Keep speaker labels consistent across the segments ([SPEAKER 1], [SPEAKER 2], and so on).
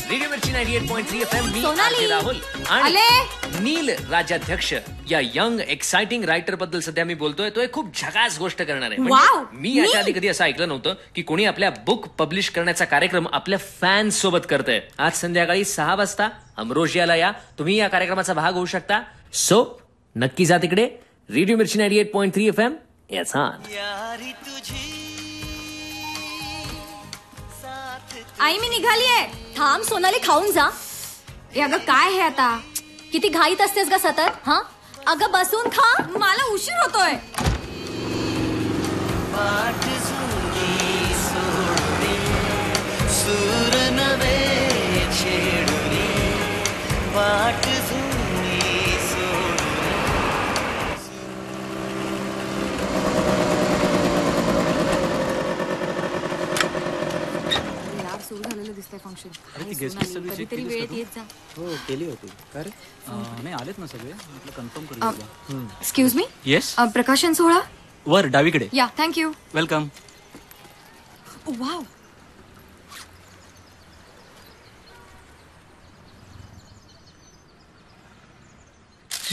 [SPEAKER 1] Radio मिर्ची 98.3 FM मी RJ Rahul आणि नील राजाध्यक्ष या यंग एक्साइटिंग रायटर बद्दल सध्या मी बोलतोय. तो एक खूप झकास गोष्ट करणार आहे. मी याच्या आधी कधी असं ऐकलं नव्हतं की कोणी आपल्या बुक पब्लिश करण्याचा कार्यक्रम आपल्या फॅन्स सोबत करतंय. आज संध्याकाळी 6 वाजता अमरोजियाला या. तुम्ही या कार्यक्रमाचा भाग होऊ शकता. सो नक्की जा तिकडे. रेडिओ मिर्ची 98.3 FM याचा
[SPEAKER 2] आई मी निघालीये. थांब सोनाली, खाऊन जा. अगं काय हे आता, किती घाईत असतेस ग सतत. हा अगं बसून खा, मला उशीर होतोय. सुरू झालेलं दिसतंय फंक्शन. कधीतरी वेळेत येत जा.
[SPEAKER 3] हो केली होती. अरे नाही आलेत ना सगळे, म्हटलं कन्फर्म करू.
[SPEAKER 2] Excuse me.
[SPEAKER 3] येस.
[SPEAKER 2] प्रकाशन सोहळा
[SPEAKER 3] वर डावीकडे.
[SPEAKER 2] या. Thank you.
[SPEAKER 3] Welcome.
[SPEAKER 2] Wow.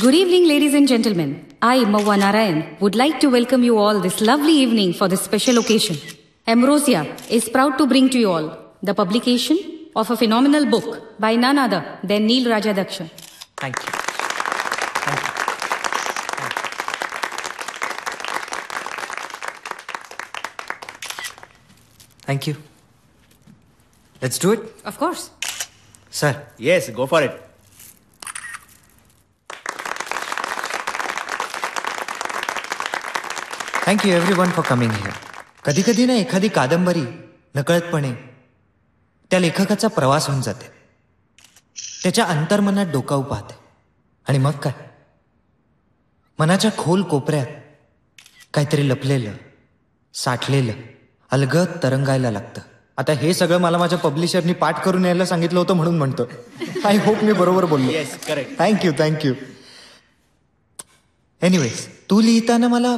[SPEAKER 4] Good evening, ladies and gentlemen. I, Mawwa Narayan, would like to welcome you all this lovely evening for this special occasion. Ambrosia is proud to bring to you all the publication of a phenomenal book by none other than Neel Rajadaksha.
[SPEAKER 1] Thank you.
[SPEAKER 5] Thank you. Let's do it.
[SPEAKER 4] Of course.
[SPEAKER 5] Sir.
[SPEAKER 6] Yes, go for it.
[SPEAKER 5] Thank you everyone for coming here. कधी कधी ना एखादी कादंबरी नकळतपणे त्या लेखकाचा प्रवास होऊन जाते. त्याच्या अंतर्मनात डोकावू पाहते. आणि मग काय, मनाच्या खोल कोपऱ्यात काहीतरी लपलेलं, साठलेलं अलगद तरंगायला लागतं. आता हे सगळं मला माझ्या पब्लिशरनी पाठ करून यायला सांगितलं होतं म्हणून म्हणतो. आय होप मी बरोबर बोललो.
[SPEAKER 6] Yes, correct.
[SPEAKER 5] थँक्यू. एनिवेज, तू लिहिताना मला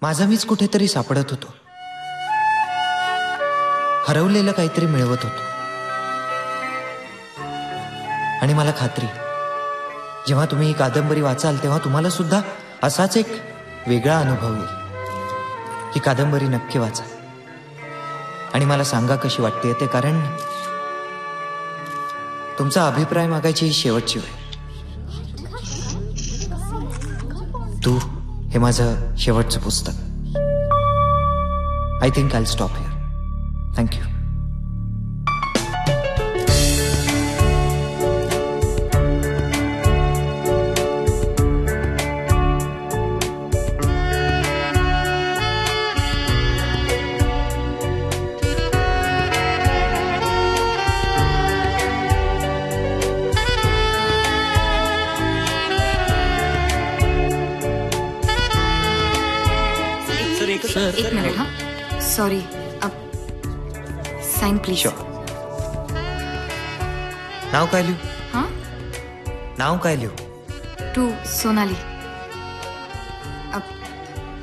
[SPEAKER 5] माझा मीच कुठेतरी सापडत होतो. हरवलेलं काहीतरी मिळवत होतो. आणि मला खात्री, जेव्हा तुम्ही ही कादंबरी वाचाल तेव्हा तुम्हाला सुद्धा असाच एक वेगळा अनुभव येईल. ही कादंबरी नक्की वाचा आणि मला सांगा कशी वाटते ते, कारण तुमचा अभिप्राय मागायची ही शेवटची वेळ. तू हे माझं शेवटचं पुस्तक. I think I will stop here. Thank you.
[SPEAKER 2] एक मिनिट. हा सॉरी. Sign please.
[SPEAKER 5] नाव काय लिहू?
[SPEAKER 2] हा
[SPEAKER 5] नाव काय लिहू?
[SPEAKER 2] To Sonali.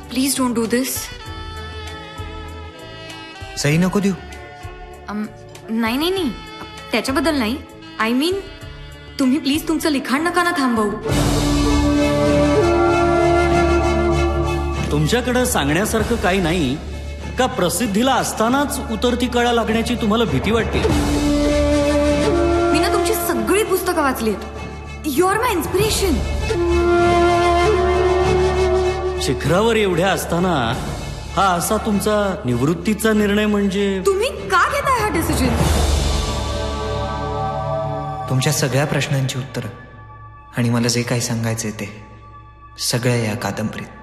[SPEAKER 2] Please don't do this.
[SPEAKER 5] सही नको देऊ?
[SPEAKER 2] नाही त्याच्याबद्दल नाही. आय मीन तुम्ही प्लीज तुमचं लिखाण नका ना थांबवू.
[SPEAKER 3] तुमच्याकडे सांगण्यासारखं काही नाही का? प्रसिद्धीला असतानाच उतरती कळा लागण्याची तुम्हाला भीती वाटते?
[SPEAKER 2] मी ना तुमची सगळी पुस्तकं वाचलीत. You are my inspiration.
[SPEAKER 3] शिखरावर एवढ्या असताना हा असा तुमचा निवृत्तीचा निर्णय म्हणजे?
[SPEAKER 2] तुम्ही का घेताय हा डिसिजन?
[SPEAKER 5] तुमच्या सगळ्या प्रश्नांची उत्तरं आणि मला जे काही सांगायचंय ते सगळं या कादंबरीत.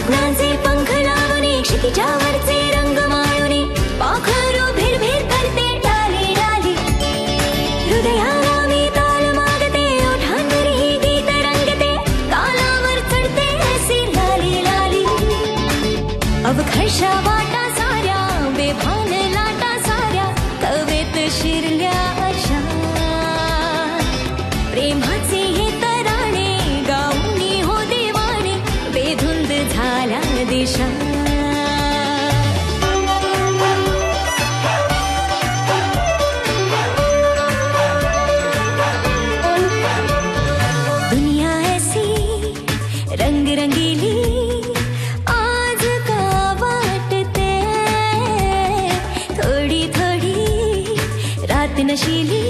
[SPEAKER 2] स्वप्नांचे पंख लावणे क्षितिजावरचे रंग माळवणे पाखरू भिरभिर करते डाली डाली हृदयाला मी ताल मागते ओठांवरही गीत रंगते तालावर चढते असे लाली लाली अवघर्षा वाटा साऱ्या बेभान लाटा साऱ्या कवेत शिरल्या अशा प्रेमाचे हे तराणे गाऊनी हो देवाने बेधुंद झाल्या दिशा दुनिया ऐसी रंग रंगीली आज का वाटते थोडी थोडी रात नशीली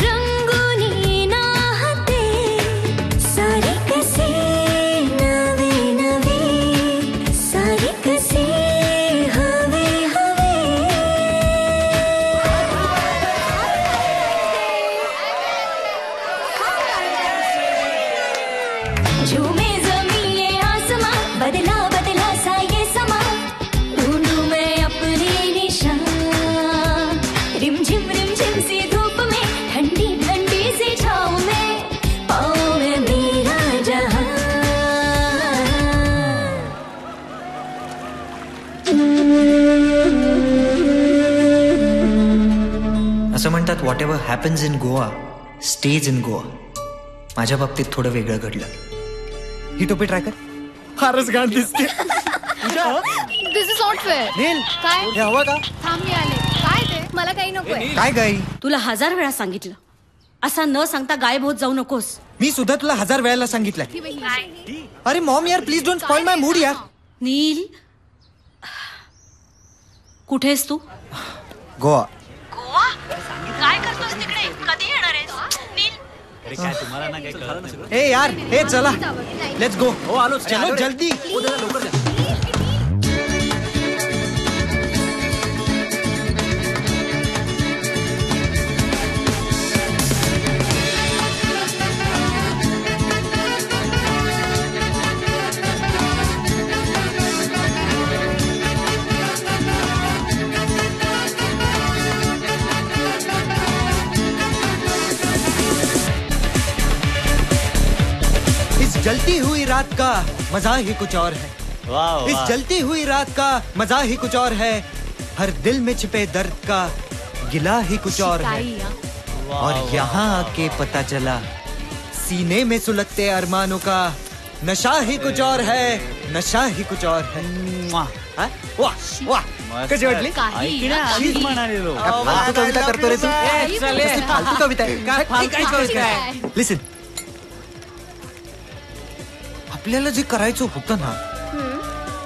[SPEAKER 2] रंगोनी नाहते सारे कसे नवे नवे सारे कसे हवे हवे झूमे जमीए आसमां बदला बदला सा ये समा ढूंढूं मैं अपनी निशान रिमझिम सी धूप में ठंडी ठंडी सी छाँव में पाऊं मैं मेरा जहां
[SPEAKER 5] असं म्हणतात what ever happens in Goa stage in Goa. माझ्या बाबतीत थोडं वेगळं घडलं. ही टोपी ट्राय कर. फारच घाण दिसते.
[SPEAKER 6] दिस इज नॉट फेअर.
[SPEAKER 5] नील
[SPEAKER 6] काय
[SPEAKER 5] हे हवं का?
[SPEAKER 6] थांब मी आले. काय ते
[SPEAKER 2] मला काही नकोय.
[SPEAKER 5] काय गाई?
[SPEAKER 4] तुला 1000 वेळा सांगितलं असा न सांगता गायब होत जाऊ नकोस.
[SPEAKER 5] मी सुद्धा तुला 1000 वेळेला सांगितलंय. अरे मॉम यार please don't spoil my mood यार.
[SPEAKER 4] नील कुठेस तू?
[SPEAKER 5] गोवा.
[SPEAKER 4] काय करतोस तिकडे? कधी येणार आहेस? नील
[SPEAKER 5] ए यार हे चला लेट्स गो.
[SPEAKER 3] हो आलो.
[SPEAKER 5] चलो जल्दी. इस जलती हुई रात का मजा ही कुछ और है. इस जलती हुई रात का मजा ही कुछ और है. हर दिल में छिपे दर्द का गिला ही कुछ और है. और यहाँ आके पता चला सीने में सुलगते अरमानों का नशा ही कुछ और है. नशा ही कुछ और है. हा? वाह वाह कशी वाटली? फालतू कविता करतो रे तू. फालतू कविता आहे. लिसन आपल्याला जे करायचं होतं ना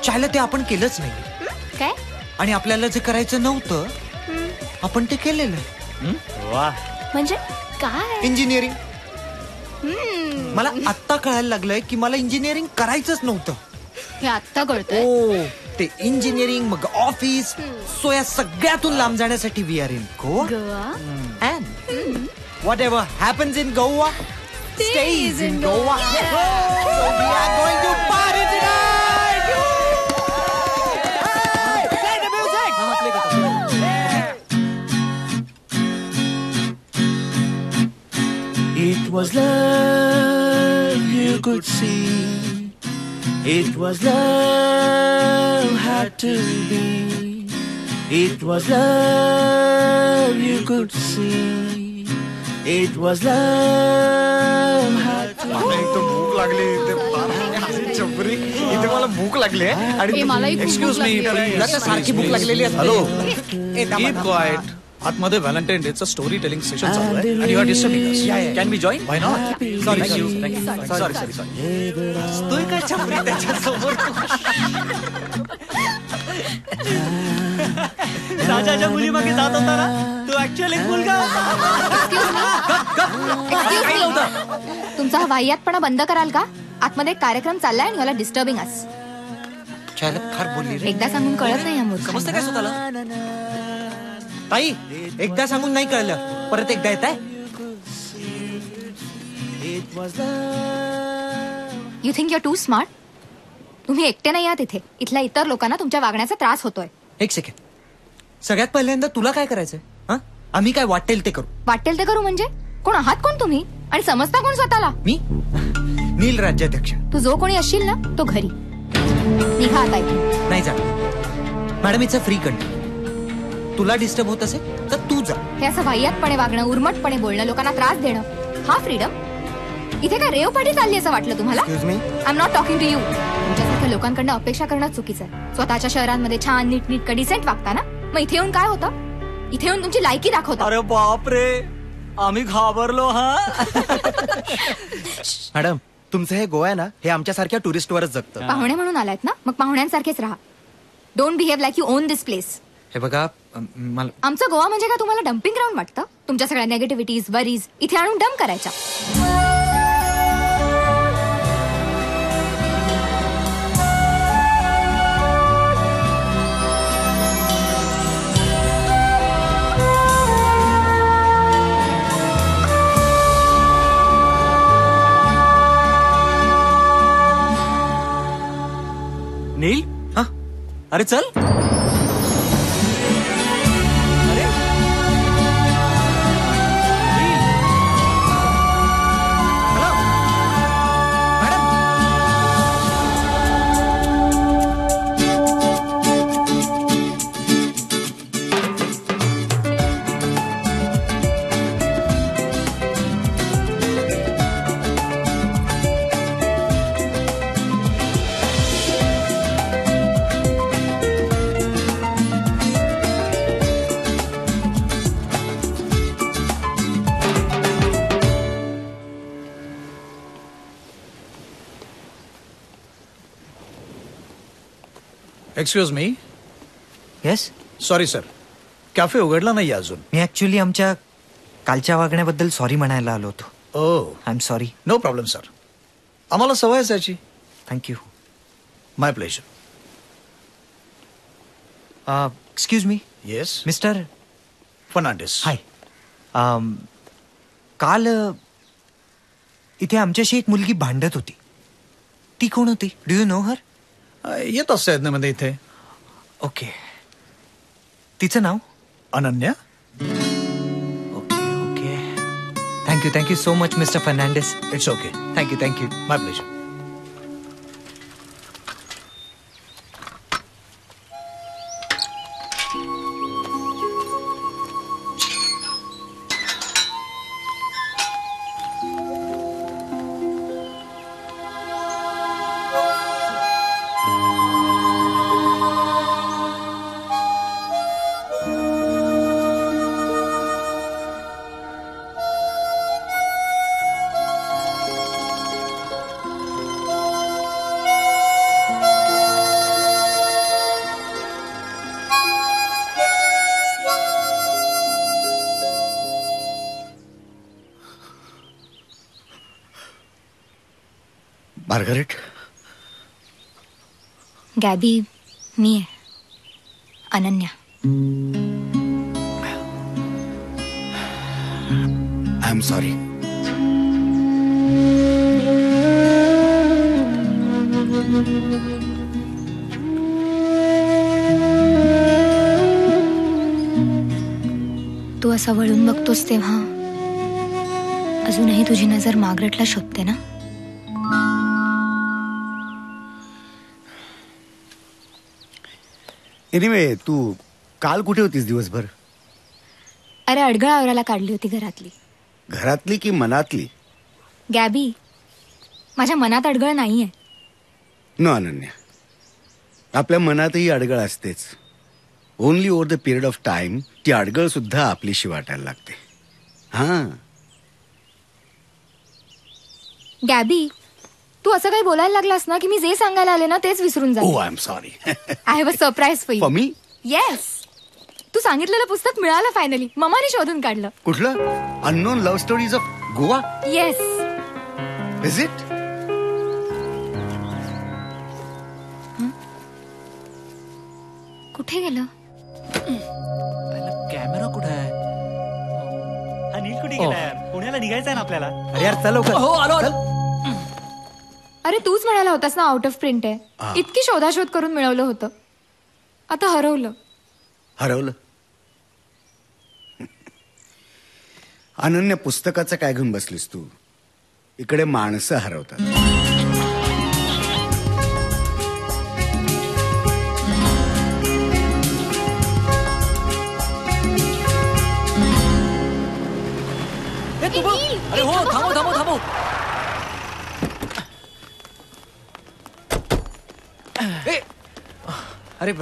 [SPEAKER 5] चायला ते आपण केलंच नाही.
[SPEAKER 2] काय?
[SPEAKER 5] आणि आपल्याला जे करायचं नव्हतं आपण ते केलेलं.
[SPEAKER 2] म्हणजे काय?
[SPEAKER 5] इंजिनिअरिंग. मला आत्ता कळायला लागलंय की मला इंजिनिअरिंग करायचंच नव्हतं.
[SPEAKER 6] हे आत्ता कळतंय.
[SPEAKER 5] ओ ते इंजिनिअरिंग मग ऑफिस सो या सगळ्यातून लांब जाण्यासाठी we are in Goa. And whatever happens in Goa stays in Goa. So we are going to party tonight. Play the music.
[SPEAKER 7] It was love you could see. It was love had to be. It was love you could see. It was love had to be.
[SPEAKER 5] भूक लागली चपरी इथे मला भूक लागली आणि
[SPEAKER 6] मलाही खूप
[SPEAKER 7] Excuse
[SPEAKER 6] भूक
[SPEAKER 7] me,
[SPEAKER 6] लागली.
[SPEAKER 5] तुला तर सारखी भूक लागलेली असते.
[SPEAKER 7] Hello.
[SPEAKER 5] Keep
[SPEAKER 7] quiet. आतमध्ये व्हॅलेंटाईन डेचं स्टोरी टेलिंग सेशन चालू आहे आणि you are disturbing us. Can we join? Why not?
[SPEAKER 5] Sorry,
[SPEAKER 7] thank you.
[SPEAKER 5] sorry.
[SPEAKER 7] Sorry.
[SPEAKER 5] तू काय चपरी त्याच्या समोर.
[SPEAKER 3] राजाच्या मुलीमागे जात होता ना तू ऍक्च्युअली मुलगा
[SPEAKER 6] तुमचा हा वाह्यातपणा बंद कराल का? आतमध्ये एक कार्यक्रम चाललाय आणि मला डिस्टर्बिंग अस.
[SPEAKER 5] फार बोलली रे.
[SPEAKER 6] एकदा सांगून कळत नाही या मूर्खांना.
[SPEAKER 5] समजतं काय स्वतःला? ताई एकदा सांगून नाही कळलं परत एकदा येत आहे.
[SPEAKER 6] You think you are too smart. तुम्ही एकटे नाही आहात इथे. इथल्या इतर लोकांना तुमच्या वागण्याचा त्रास होतोय.
[SPEAKER 5] एक सेकंड. सगळ्यात पहिल्यांदा तुला काय करायचंय? हा, आम्ही काय वाटेल ते करू.
[SPEAKER 6] वाटेल ते करू म्हणजे? कोण आहात कोण तुम्ही आणि समजता कोण स्वतःला?
[SPEAKER 5] मी नील राज्याध्यक्ष.
[SPEAKER 6] तू जो कोणी असशील ना तो घरी निघा आता इथून.
[SPEAKER 5] नाही जाणार madam, it's a free country. तुला डिस्टर्ब होत असेल तर तू जा.
[SPEAKER 6] हे असं वाह्यातपणे वागणं, उर्मटपणे बोलणं, लोकांना त्रास देणं, हा फ्रीडम? इथे काय रेव पार्टी चालली असं वाटलं तुम्हाला? I am not talking to you. तुमच्यासारख्या लोकांकडनं अपेक्षा करणं चुकीचं आहे. स्वतःच्या शहरांमध्ये छान नीटनीट डिसेंट वागता ना, मग इथे येऊन काय होतं? इथे येऊन तुमची लायकी दाखवता.
[SPEAKER 3] अरे बाप रे, आम्ही घाबरलो. हा
[SPEAKER 8] मॅडम, तुमचं हे गोवा आहे ना, हे आमच्यासारख्या टुरिस्टवरच जगतं.
[SPEAKER 6] पाहुणे म्हणून आलायत ना, मग पाहुण्यांसारखेच राहा. Don't behave like you on this place.
[SPEAKER 5] हे बघा, मला
[SPEAKER 6] आमचं गोवा म्हणजे काय तुम्हाला डम्पिंग ग्राउंड वाटतं? तुमच्या सगळ्या नेगेटिव्हिटीज, वरीज इथे आणून डम्प करायच्या.
[SPEAKER 3] नील,
[SPEAKER 5] हा,
[SPEAKER 3] अरे चल. अरे Neel.
[SPEAKER 5] Hello madam.
[SPEAKER 7] Excuse me.
[SPEAKER 5] Yes,
[SPEAKER 7] sorry sir, cafe उघडला नाही अजून.
[SPEAKER 5] मी ऍक्च्युली आमच्या कालच्या वागण्याबद्दल सॉरी म्हणायला आलो होतो.
[SPEAKER 7] ओ,
[SPEAKER 5] I am sorry.
[SPEAKER 7] No problem sir, आम्हाला सवय असायची.
[SPEAKER 5] Thank you.
[SPEAKER 7] My pleasure.
[SPEAKER 5] Excuse me,
[SPEAKER 7] yes
[SPEAKER 5] mister
[SPEAKER 7] Fernandes.
[SPEAKER 5] Hi. काल इथे आमच्याशी एक मुलगी भांडत होती. ती कोण होती? Do you know her?
[SPEAKER 7] येत असते मध्ये इथे.
[SPEAKER 5] ओके. तिचं नाव?
[SPEAKER 7] Ananya.
[SPEAKER 5] Okay okay. Thank you so much mister Fernandes.
[SPEAKER 7] It's okay.
[SPEAKER 5] Thank you.
[SPEAKER 7] My pleasure.
[SPEAKER 8] Margaret.
[SPEAKER 6] Gaby, मी आहे अनन्या.
[SPEAKER 8] I am sorry.
[SPEAKER 6] तू असा वळून बघतोस तेव्हा अजूनही तुझी नजर मार्गरेटला शोधते ना?
[SPEAKER 8] एनिवे, तू काल कुठे होतीस दिवसभर?
[SPEAKER 6] अरे अडगळ आवराला काढली होती घरातली.
[SPEAKER 8] घरातली की मनातली?
[SPEAKER 6] गॅबी, माझ्या मनात अडगळ नाहीये.
[SPEAKER 8] नो अनन्या, आपल्या मनातही अडगळ असतेच. Only over the period of time ती अडगळ सुद्धा आपलीशी वाटायला लागते. हा
[SPEAKER 6] गॅबी, तू असं काही बोलायला लागलास ना की मी जे सांगायला आले ना तेच विसरून जा.
[SPEAKER 8] Oh, I am sorry.
[SPEAKER 6] I have a surprise for you.
[SPEAKER 8] For me?
[SPEAKER 6] Yes, तू सांगितलेलं पुस्तक मिळालं फायनली. ममाने शोधून काढलं.
[SPEAKER 8] कुठलं? Unknown love stories of Goa?
[SPEAKER 6] Yes.
[SPEAKER 8] Is it?
[SPEAKER 6] कुठे गेलं?
[SPEAKER 3] कॅमेरा कुठे आहे? हा नील कुठे गेला यार? पुण्याला निघायचंय ना आपल्याला.
[SPEAKER 5] अरे यार चल लवकर.
[SPEAKER 3] हो, आलो.
[SPEAKER 6] अरे तूच म्हणाला होतास ना आउट ऑफ प्रिंट आहे. इतकी शोधाशोध करून मिळवलं होतं, आता हरवलं.
[SPEAKER 8] हरवलं? अनन्या, पुस्तकाचं काय घेऊन बसलीस तू? इकडे माणसं हरवतात.
[SPEAKER 3] अरे हो, थांबो थांबो थांबो.
[SPEAKER 5] अरे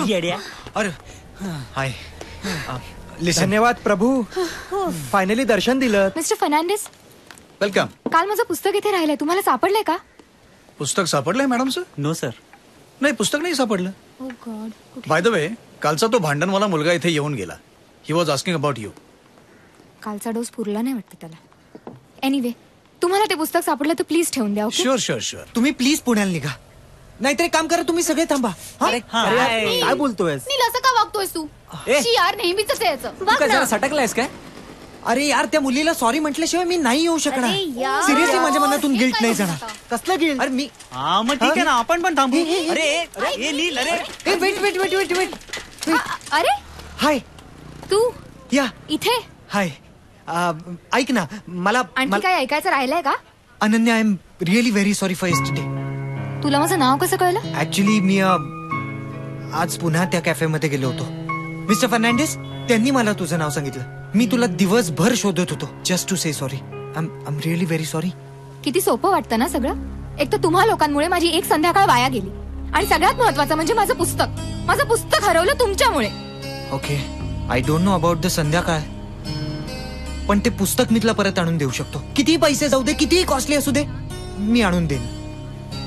[SPEAKER 3] येड्या.
[SPEAKER 5] अरे हाय. धन्यवाद प्रभू, फायनली दर्शन दिलं.
[SPEAKER 6] Mister Fernandes,
[SPEAKER 7] welcome.
[SPEAKER 6] काल माझं पुस्तक इथे राहिलंय, तुम्हाला सापडलंय का?
[SPEAKER 7] पुस्तक सापडलंय मॅडम सर?
[SPEAKER 3] No sir.
[SPEAKER 7] नाही, पुस्तक नाही सापडलं.
[SPEAKER 6] Oh God.
[SPEAKER 7] By the way, कालचा तो भांडणवाला मुलगा इथे येऊन गेला. He was asking about you.
[SPEAKER 6] कालचा डोस पुरला नाही वाटतं त्याला. एनिवे, तुम्हाला ते पुस्तक सापडलं तर प्लीज ठेवून द्या. ओके?
[SPEAKER 7] Sure sure sure.
[SPEAKER 5] तुम्ही प्लीज पुण्याला निघा, नाहीतर एक काम करा, तुम्ही सगळे थांबा.
[SPEAKER 3] अरे, काय बोलतोय?
[SPEAKER 6] नील, असं का वागतोयस तू? शी यार, नेहमीच यायचं.
[SPEAKER 3] काय जरा सटकलायस काय?
[SPEAKER 5] अरे यार, त्या मुलीला सॉरी म्हटल्याशिवाय मी नाही येऊ शकणार.
[SPEAKER 6] अरे यार.
[SPEAKER 5] सिरियसली माझ्या मनातून गिल्ट नाही जाणार. कसलं गिल्ट? अरे मी
[SPEAKER 3] मग ठीक आहे ना, आपण पण थांबू. अरे नील, अरे
[SPEAKER 5] वेट.
[SPEAKER 6] अरे
[SPEAKER 5] हाय.
[SPEAKER 6] तू
[SPEAKER 5] या
[SPEAKER 6] इथे?
[SPEAKER 5] हाय. ऐक ना, मला
[SPEAKER 6] आणखी काय ऐकायचं राहिलंय का?
[SPEAKER 5] Ananya, I am really very sorry for yesterday.
[SPEAKER 6] तुला माझं नाव कसं कळलं?
[SPEAKER 5] ऍक्च्युली मी आज पुन्हा त्या कॅफेमध्ये गेलो होतो. मिस्टर फर्नांडिस, त्यांनी मला तुझं नाव सांगितलं. मी तुला दिवसभर शोधत होतो, just to say sorry. I am really very sorry.
[SPEAKER 6] किती सोपं वाटतं ना सगळं. एक तर तुम्हा लोकांमुळे माझी एक संध्याकाळ वाया गेली, आणि सगळ्यात महत्वाचं म्हणजे माझं पुस्तक हरवलं तुमच्यामुळे.
[SPEAKER 5] Okay, I don't know about the संध्याकाळ, पण ते पुस्तक मी तुला परत आणून देऊ शकतो. किती पैसे जाऊ दे, कितीही कॉस्टली असू दे, मी आणून देईन.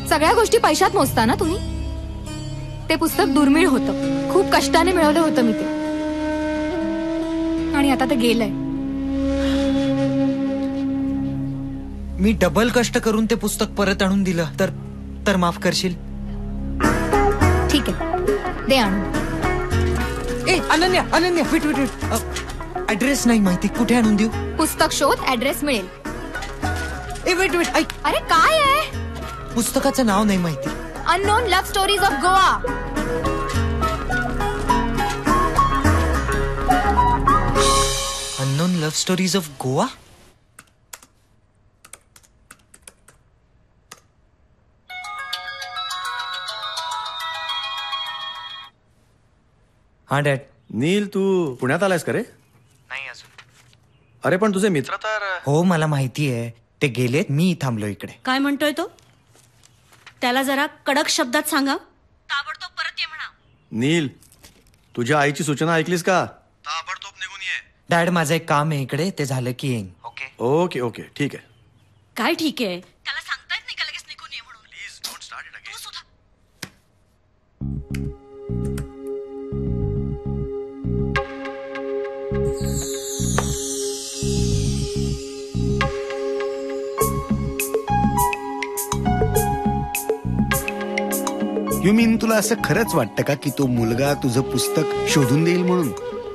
[SPEAKER 6] सगळ्या गोष्टी पैशात मोजता ना तुम्ही. ते पुस्तक दुर्मिळ होतं, खूप कष्टाने मिळवलं होतं मी ते, आणि आता ते गेलंय.
[SPEAKER 5] मी डबल कष्ट करून ते पुस्तक परत आणून दिलं तर माफ करशील?
[SPEAKER 6] ठीक आहे, दे आणून.
[SPEAKER 5] अनन्या, वेट. ऍड्रेस नाही माहिती, कुठे आणून देऊ?
[SPEAKER 6] पुस्तक शोध, ऍड्रेस मिळेल.
[SPEAKER 5] वेट, ऐक.
[SPEAKER 6] अरे काय आहे?
[SPEAKER 5] पुस्तकाचं नाव नाही माहिती.
[SPEAKER 6] Unknown love stories of Goa.
[SPEAKER 5] Unknown love stories of Goa? हा डॅड.
[SPEAKER 9] नील, तू पुण्यात आलायस का रे?
[SPEAKER 5] नाही अजून.
[SPEAKER 9] अरे पण तुझे मित्र तर...
[SPEAKER 5] हो, मला माहिती आहे, ते गेलेत, मी थांबलो इकडे.
[SPEAKER 4] काय म्हणतोय तो? त्याला जरा कडक शब्दात सांगा, ताबडतोब परत ये म्हणा.
[SPEAKER 9] नील, तुझ्या आईची सूचना ऐकलीस का? ताबडतोब निघून ये.
[SPEAKER 5] डॅड, माझं एक काम आहे इकडे, ते झालं की येईन.
[SPEAKER 9] ओके ओके, ठीक आहे.
[SPEAKER 4] काय ठीक आहे? त्याला सांगता येत नाही का लगेच निघून ये म्हणून?
[SPEAKER 9] Please don't start it again.
[SPEAKER 8] You mean, तुला असं खरंच वाटतं का की तो मुलगा तुझं पुस्तक शोधून देईल म्हणून?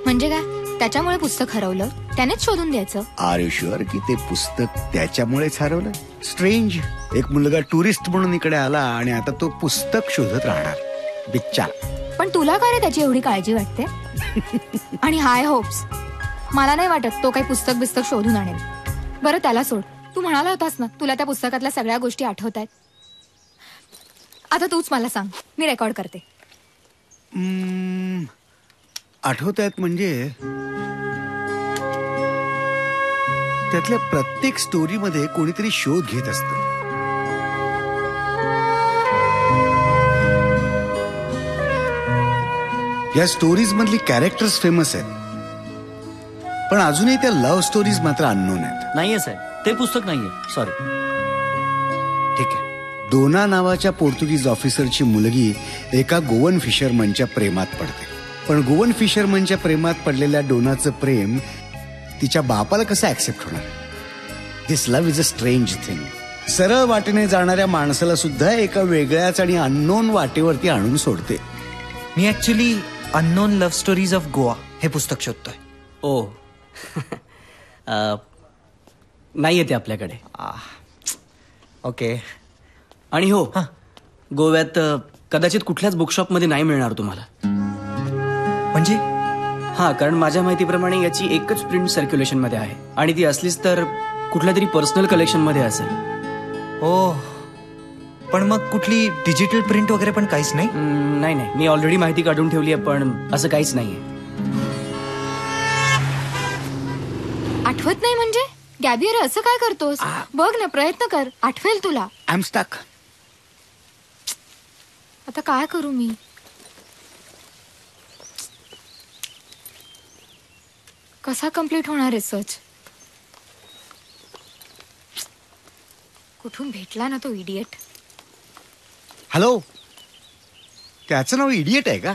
[SPEAKER 6] म्हणजे काय, त्याच्यामुळे पुस्तक हरवलं, त्यानेच शोधून द्यायचं?
[SPEAKER 8] आर यू शुअर की ते पुस्तक त्याच्यामुळेच हरवलं? स्ट्रेंज. एक मुलगा टुरिस्ट म्हणून इकडे आला आणि आता तो पुस्तक शोधत राहणार. बिच्चा.
[SPEAKER 6] पण तुला काय रे त्याची एवढी काळजी वाटते? आणि हाय होप्स, मला नाही वाटत तो काही पुस्तक बिस्तक शोधून आणेल. बरं त्याला सोड, तू म्हणाला होतास ना तुला त्या पुस्तकातल्या सगळ्या गोष्टी आठवत आहेत. आता तूच मला सांग, मी रेकॉर्ड करते.
[SPEAKER 8] आठवत आहेत म्हणजे त्यातल्या प्रत्येक स्टोरीमध्ये कोणीतरी शोध घेत असतं. या स्टोरीज मधली कॅरेक्टर्स फेमस आहेत, पण अजूनही त्या लव्ह स्टोरीज मात्र अननोन आहेत.
[SPEAKER 3] नाहीये साहेब, ते पुस्तक नाहीये, सॉरी.
[SPEAKER 8] ठीक आहे. डोना नावाच्या पोर्तुगीज ऑफिसरची मुलगी एका गोवन फिशरमनच्या प्रेमात पडते, पण गोवन फिशरमनच्या प्रेमात पडलेल्या डोनाचं प्रेम तिच्या बापाला कसं ऍक्सेप्ट होणार? This love is a strange thing. सरळ वाटेने जाणाऱ्या माणसाला सुद्धा एका वेगळ्याच आणि अननोन वाटेवरती आणून सोडते.
[SPEAKER 5] मी actually unknown love stories of Goa हे पुस्तक शोधतोय.
[SPEAKER 3] ओ नाही येते आपल्याकडे.
[SPEAKER 5] ओके,
[SPEAKER 3] आणि हो गोव्यात कदाचित कुठल्याच बुकशॉपमध्ये नाही मिळणार तुम्हाला.
[SPEAKER 5] म्हणजे
[SPEAKER 3] कारण माझ्या माहितीप्रमाणे याची एकच प्रिंट सर्क्युलेशन मध्ये आहे आणि ती असलीच तर कुठल्या तरी पर्सनल कलेक्शन मध्ये असेल.
[SPEAKER 5] ओ पण मग कुठली डिजिटल प्रिंट वगैरे पण काहीच नाही?
[SPEAKER 3] नाही मी ऑलरेडी माहिती काढून ठेवली आहे पण असं काहीच नाहीये.
[SPEAKER 6] आठवत नाही म्हणजे गॅबी अरे असं काय करतोस? बघ ना प्रयत्न कर आठवेल तुला.
[SPEAKER 8] I am stuck.
[SPEAKER 6] आता काय करू मी? कसा कंप्लीट होणार रिसर्च? कुठून भेटला ना तो इडियट?
[SPEAKER 8] हॅलो, त्याचं नाव इडियट आहे का?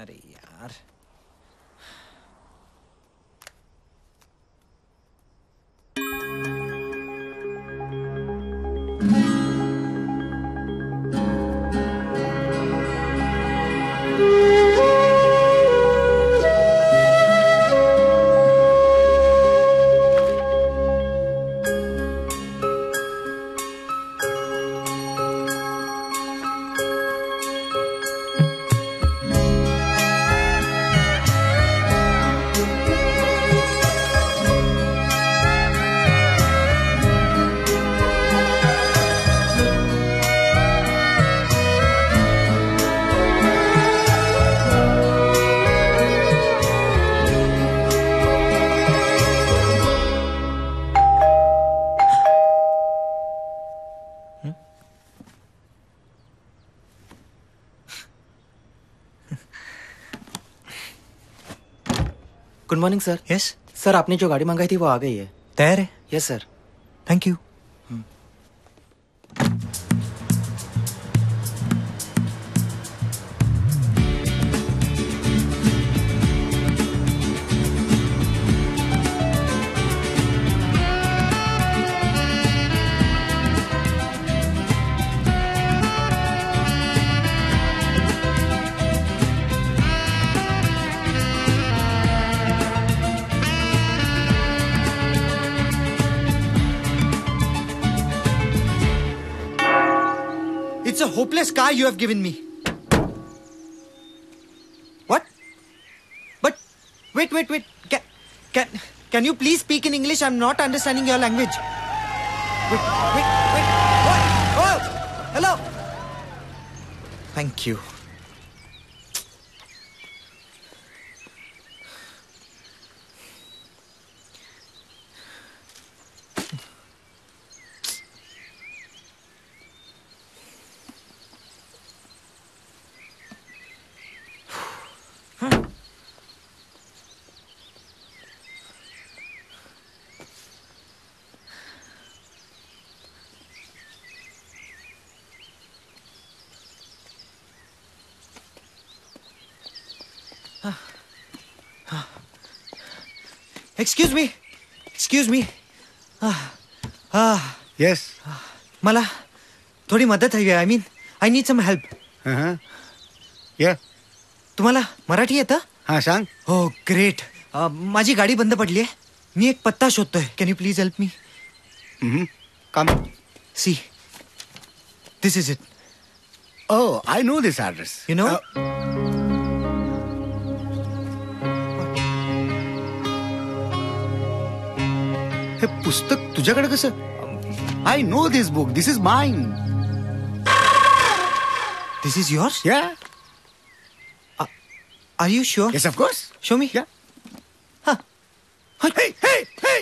[SPEAKER 5] अरे यार,
[SPEAKER 3] good morning sir.
[SPEAKER 5] Yes
[SPEAKER 3] sir आपने जो गाड़ी मंगाई थी वो आ गई है.
[SPEAKER 5] तयार है?
[SPEAKER 3] Yes sir.
[SPEAKER 5] Thank you. It's a hopeless car you have given me. What? But wait. Can you please speak in English? I'm not understanding your language. Wait. What? Oh, hello. Thank you. Excuse me.
[SPEAKER 8] Yes.
[SPEAKER 5] मला थोडी मदत हवी आहे. I need some help.
[SPEAKER 8] या.
[SPEAKER 5] तुम्हाला मराठी येतं?
[SPEAKER 8] हा सांग.
[SPEAKER 5] हो ग्रेट. माझी गाडी बंद पडली आहे. मी एक पत्ता शोधतोय. Can you please help me?
[SPEAKER 8] Come.
[SPEAKER 5] See, this is it.
[SPEAKER 8] Oh, I know this address.
[SPEAKER 5] You know?
[SPEAKER 8] हे पुस्तक तुझ्याकडे कसं? I know this book. This is mine.
[SPEAKER 5] This is yours?
[SPEAKER 8] Yeah.
[SPEAKER 5] Are you sure?
[SPEAKER 8] Yes, of course.
[SPEAKER 5] Show me.
[SPEAKER 8] Yeah. Hey!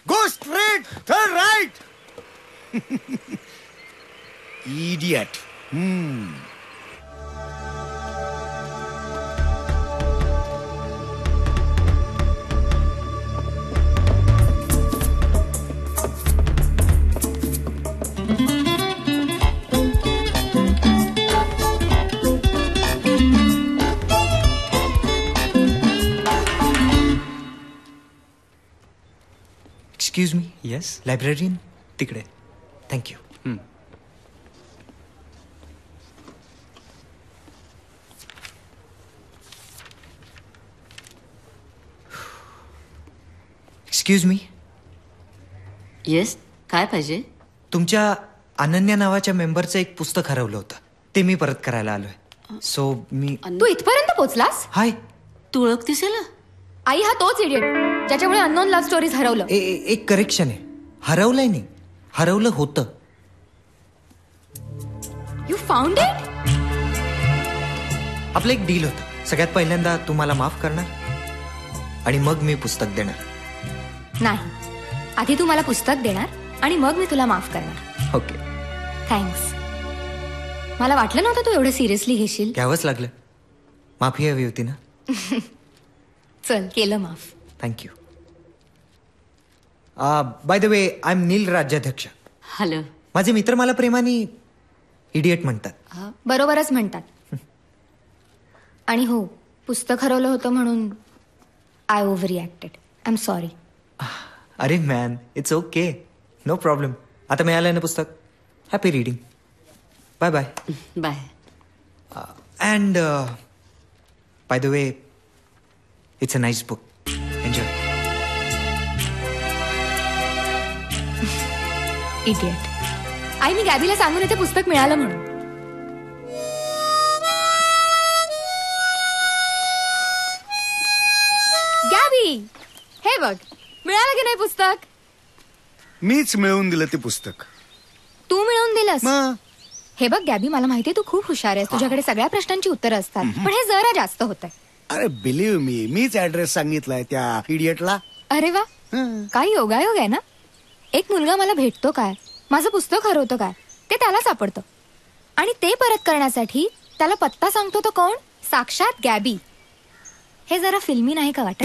[SPEAKER 8] Go straight, turn right. Idiot.
[SPEAKER 5] Excuse me. Yes. Librarian तिकडे. Thank you. Excuse me.
[SPEAKER 10] Yes, काय पाहिजे?
[SPEAKER 5] तुमच्या अनन्या नावाच्या मेंबरचं एक पुस्तक हरवलं होतं, ते मी परत करायला आलोय. सो मी.
[SPEAKER 6] तू इथपर्यंत पोहोचलास?
[SPEAKER 5] हाय.
[SPEAKER 10] तू ओळखतीस याला?
[SPEAKER 6] आई हा तोच इडियट ज्याच्यामुळे अननोन लव्ह स्टोरीज हरवलं.
[SPEAKER 5] एक करेक्शन आहे. हरवलंय नाही, हरवलं होतं.
[SPEAKER 6] You found it?
[SPEAKER 5] आपलं एक डील होतं. सगळ्यात पहिल्यांदा तुम्हाला माफ करणार आणि मग मी पुस्तक देणार.
[SPEAKER 6] नाही, आधी तू मला पुस्तक देणार आणि मग मी तुला माफ करणार.
[SPEAKER 5] ओके.
[SPEAKER 6] थँक्स. मला वाटलं नव्हतं तू एवढं सिरियसली घेशील.
[SPEAKER 5] घ्यावंच लागलं. माफी हवी होती ना.
[SPEAKER 6] चल, केलं माफ.
[SPEAKER 5] Thank you. By the way, I am Neel Rajyadhyaksha.
[SPEAKER 10] Hello.
[SPEAKER 5] माझे मित्र मला प्रेमाने इडियट म्हणतात.
[SPEAKER 6] बरोबरच म्हणतात. आणि हो, पुस्तक हरवलं होतं म्हणून I overreacted. I am sorry.
[SPEAKER 5] अरे man, it's okay. No problem. आता मिळालं ना पुस्तक. Happy reading. Bye bye.
[SPEAKER 10] Bye.
[SPEAKER 5] And by the way, it's a nice book. Enjoy.
[SPEAKER 6] Idiot. आई, मी गॅबीला सांगून येते पुस्तक मिळालं म्हणून. गॅबी, हे बघ, मिळालं की नाही पुस्तक?
[SPEAKER 8] मीच मिळवून दिलं ते पुस्तक.
[SPEAKER 6] तू मिळवून दिलंस? हे बघ गॅबी, मला माहितीये तू खूप हुशार आहेस, तुझ्याकडे सगळ्या प्रश्नांची उत्तरं असतात, पण हे जरा जास्त होतंय.
[SPEAKER 8] अरे बिलीव्ह मी, मीच ऍड्रेस सांगितलाय त्या इडियटला.
[SPEAKER 6] अरे वा, काय योगायोग आहे ना. एक मुलगा मला भेटतो काय, माझं पुस्तक हरवतं काय, ते त्याला सापडतं आणि ते परत करण्यासाठी त्याला पत्ता सांगतो तो कोण? साक्षात गॅबी. हे जरा फिल्मी नाही का वाटत?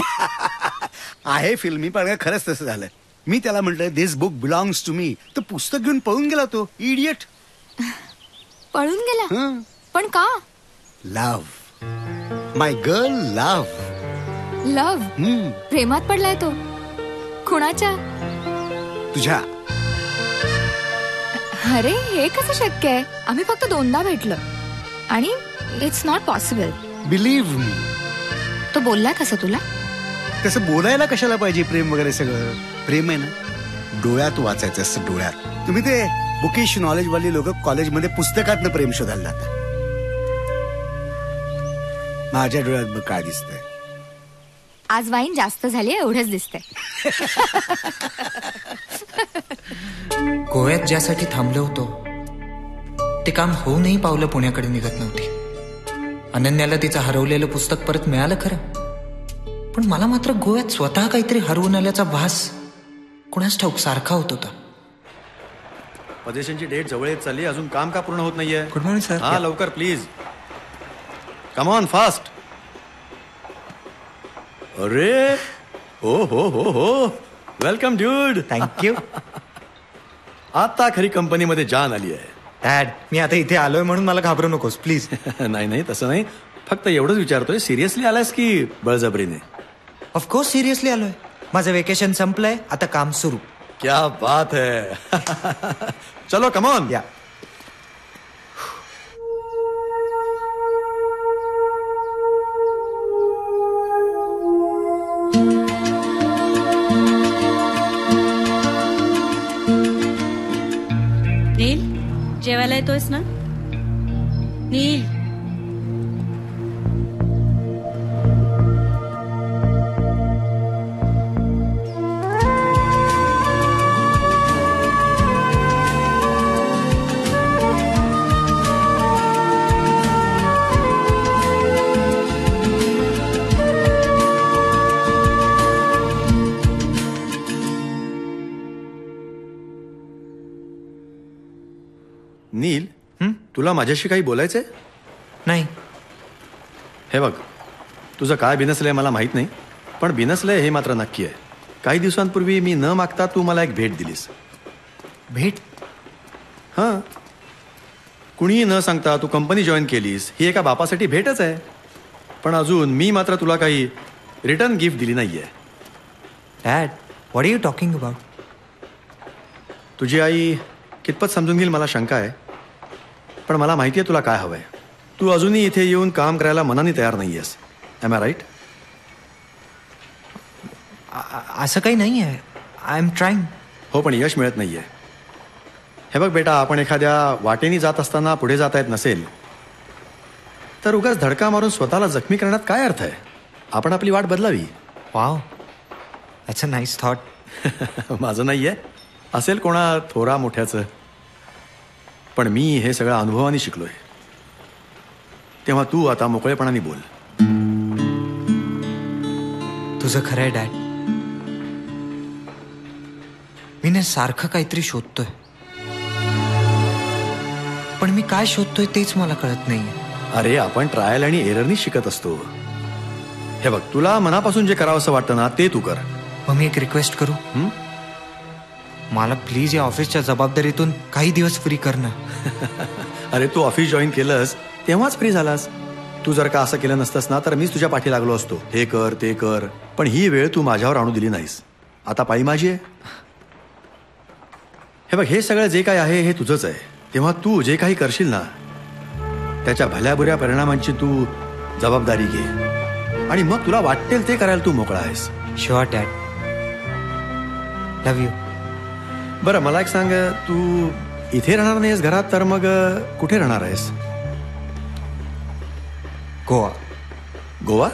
[SPEAKER 8] आहे फिल्मी, पण खरंच तसं झालं. मी त्याला म्हटलं दिस बुक बिलॉंग्स टू मी, तर पुस्तक घेऊन पळून गेला तो इडियट.
[SPEAKER 6] पळून गेला? पण का?
[SPEAKER 8] लव्ह, माय गर्ल, लव्ह.
[SPEAKER 6] लव्ह? प्रेमात पडलाय तो? कुणाच्या?
[SPEAKER 8] तुझ्या.
[SPEAKER 6] अरे हे कसं शक्य आहे? आम्ही फक्त 2दा भेटलो आणि इट्स नॉट पॉसिबल.
[SPEAKER 8] बिलीव्ह मी.
[SPEAKER 6] तो बोलला कसं तुला?
[SPEAKER 8] तसं बोलायला कशाला पाहिजे? प्रेम वगैरे सगळं प्रेम आहे ना, डोळ्यात वाचायचं असतं, डोळ्यात. तुम्ही ते बुकिश नॉलेज वाली लोक कॉलेजमध्ये पुस्तकातनं प्रेम शोधायला जातात. माझ्या डोळ्यात बघ काय दिसतंय.
[SPEAKER 6] आज वाईन जास्त झाली एवढंच दिसतंय.
[SPEAKER 5] गोव्यात ज्यासाठी थांबलो होतो ते काम होऊनही पावलं पुण्याकडे निघत नव्हती. अनन्याला तिचं हरवलेलं पुस्तक परत मिळालं खरं, पण मला मात्र गोव्यात स्वतः काहीतरी हरवून आल्याचा भास कुणास ठाऊक सारखा होत होता.
[SPEAKER 9] पदेशांची डेट जवळ येत चालली, अजून काम का पूर्ण होत नाहीये?
[SPEAKER 5] Good morning sir.
[SPEAKER 9] हा, लवकर प्लीज. Come on, fast. अरे हो हो हो हो, वेलकम ड्यूड.
[SPEAKER 5] थँक्यू.
[SPEAKER 9] आता खरी कंपनीमध्ये जान आली आहे.
[SPEAKER 5] डॅड, मी आता इथे आलोय म्हणून मला घाबरू नकोस प्लीज.
[SPEAKER 9] नाही नाही, तसं नाही, फक्त एवढंच विचारतोय, सिरियसली आलायस की बळजबरीने?
[SPEAKER 5] ऑफकोर्स सिरियसली आलोय. माझं वेकेशन संपलंय, आता काम सुरू.
[SPEAKER 9] क्या बात है. चलो कम ऑन.
[SPEAKER 5] या.
[SPEAKER 4] नील, जेवायला येतोयस ना? नील.
[SPEAKER 9] नील, तुला माझ्याशी काही बोलायचंय?
[SPEAKER 5] नाही.
[SPEAKER 9] हे बघ, तुझं काय बिनसलंय मला माहित नाही, पण बिनसलंय हे मात्र नक्की आहे. काही दिवसांपूर्वी मी न मागता तू मला एक भेट दिलीस.
[SPEAKER 5] भेट?
[SPEAKER 9] हां, कुणीही न सांगता तू कंपनी जॉईन केलीस, ही एका बापासाठी भेटच आहे. पण अजून मी मात्र तुला काही रिटर्न गिफ्ट दिली नाहीये.
[SPEAKER 5] Dad, what are you talking about?
[SPEAKER 9] तुझी आई कितपत समजून घेईल मला शंका आहे, पण मला माहिती आहे तुला काय हवंय. तू अजूनही इथे येऊन काम करायला मनाने तयार नाही आहेस. Am I right?
[SPEAKER 5] असं काही नाही आहे. I am trying.
[SPEAKER 9] हो, पण यश मिळत नाहीये. हे बघ बेटा, आपण एखाद्या वाटेनी जात असताना पुढे जाता येत नसेल तर उगाच धडका मारून स्वतःला जखमी करण्यात काय अर्थ आहे? आपण आपली वाट बदलावी.
[SPEAKER 5] Wow, that's a nice thought.
[SPEAKER 9] माझं नाही आहे, असेल कोणा थोरा मोठ्याचं, पण मी हे सगळं अनुभवाने शिकलोय. तेव्हा तू आता मोकळेपणाने बोल.
[SPEAKER 5] तुझं खरं आहे डॅड. मी ना सारखं काहीतरी शोधतोय, पण मी काय शोधतोय तेच मला कळत नाहीये.
[SPEAKER 9] अरे, आपण ट्रायल आणि एररनी शिकत असतो. हे बघ, तुला मनापासून जे करावं असं वाटतं ना ते तू कर.
[SPEAKER 5] मग मी एक रिक्वेस्ट करू? मला प्लीज या ऑफिसच्या जबाबदारीतून काही दिवस फ्री कर ना.
[SPEAKER 9] अरे, तू ऑफिस जॉईन केलंस तेव्हाच फ्री झालास. तू जर का असं केलं नसतंस ना तर मीच तुझ्या पाठी लागलो असतो. हे कर ते कर, पण ही वेळ तू माझ्यावर आणू दिली नाहीस. आता पाळी माझी आहे. हे बघ, हे सगळं जे काय आहे हे तुझंच आहे. तेव्हा तू जे काही करशील ना त्याच्या भल्या बुऱ्या परिणामांची तू जबाबदारी घे, आणि मग तुला वाटेल ते करायला तू मोकळा आहेस.
[SPEAKER 5] Sure dad. Love you.
[SPEAKER 9] बरं, मला एक सांग, तू इथे राहणार नाहीस घरात, तर मग कुठे राहणार आहेस?
[SPEAKER 5] गोवा.
[SPEAKER 9] गोवा?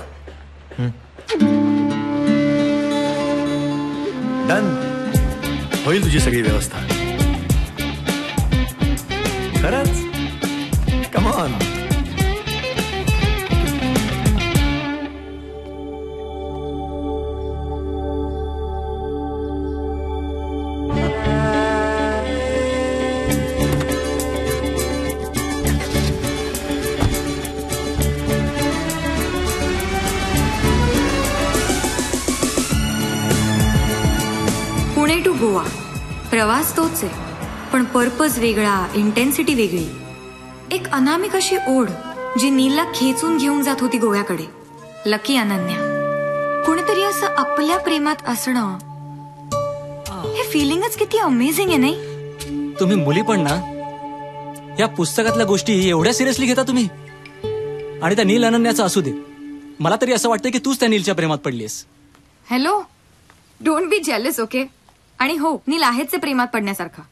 [SPEAKER 9] डन. होईल तुझी सगळी व्यवस्था. खरंच? Come on.
[SPEAKER 4] Pune to Goa प्रवास तोच आहे, पण पर्पज वेगळा, इंटेन्सिटी वेगळी. एक अनामिक अशी ओढ जी नीलला खेचून घेऊन जात होती गोव्याकडे. लकी अनन्या. कुणीतरी असं आपल्या प्रेमात असणं, हे फिलिंगच किती अमेझिंग आहे नाही?
[SPEAKER 3] तुम्ही मुली पण ना या पुस्तकातल्या गोष्टी एवढ्या सिरियसली घेता तुम्ही. आणि त्या नील अनन्याचं असू दे, मला तरी असं वाटतं की तूच त्या नीलच्या प्रेमात पडलीस.
[SPEAKER 6] Hello, don't be jealous, okay? आणि हो, नील आहेच प्रेमात पडण्यासारखा.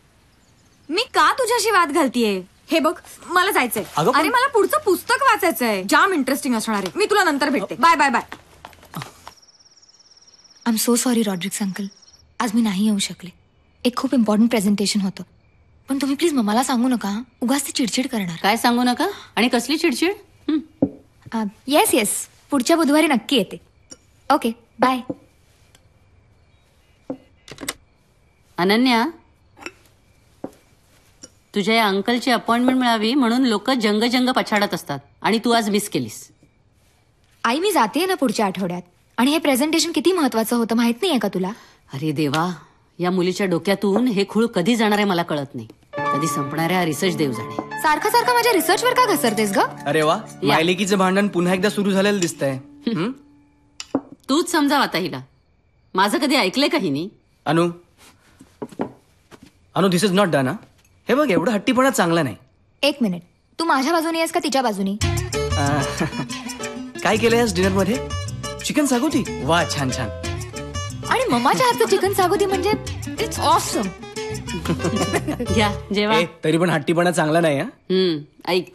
[SPEAKER 6] मी का तुझ्याशी वाद घालतीये? हे बघ, मला जायचंय. अरे, मला पुढचं पुस्तक वाचायचंय, जाम इंटरेस्टिंग असणार आहे. मी तुला नंतर भेटते. Bye bye bye. I am so sorry Rodrigues uncle, आज मी नाही येऊ शकले. एक खूप इम्पॉर्टंट प्रेझेंटेशन होतं, पण तुम्ही प्लीज मम्माला सांगू नका. उगाच ती चिडचिड करणार.
[SPEAKER 10] काय सांगू नका? आणि कसली चिडचिड?
[SPEAKER 6] येस येस, पुढच्या बुधवारी नक्की येते. Okay, bye.
[SPEAKER 10] अनन्या, तुझ्या या अंकलची अपॉइंटमेंट मिळावी म्हणून लोक जंग जंग पछाडत असतात, आणि तू आज मिस केलीस.
[SPEAKER 6] आई, मी जाते ना पुढच्या आठवड्यात, आणि हे प्रेझेंटेशन किती महत्वाचं होतं माहित नाहीये का तुला?
[SPEAKER 10] अरे देवा, या मुलीच्या डोक्यातून हे खूळ कधी जाणार आहे मला कळत नाही. कधी संपणाऱ्या रिसर्च देव जाणे.
[SPEAKER 6] सारखं सारखं माझ्या रिसर्चवर का घसरतेस ग?
[SPEAKER 3] अरे वा, मायलेकीचं भांडण पुन्हा एकदा सुरू झालेलं दिसतंय.
[SPEAKER 10] तूच समजाव आता हिला. माझं कधी ऐकलंय का हिनी?
[SPEAKER 3] अनु, दिस इज नॉट डन. हे बघ, एवढं हट्टीपणा चांगला नाही.
[SPEAKER 6] एक मिनिट, तू माझ्या बाजूने आहेस का तिच्या बाजूने?
[SPEAKER 3] काय केलंय आज डिनर मध्ये? चिकन सागोती. वा, छान छान.
[SPEAKER 6] आणि मम्माच्या हातचं चिकन सागोती म्हणजे इट्स ऑसम.
[SPEAKER 10] घ्या जेवा.
[SPEAKER 3] तरी पण हट्टीपणा चांगला नाही.
[SPEAKER 10] ऐक,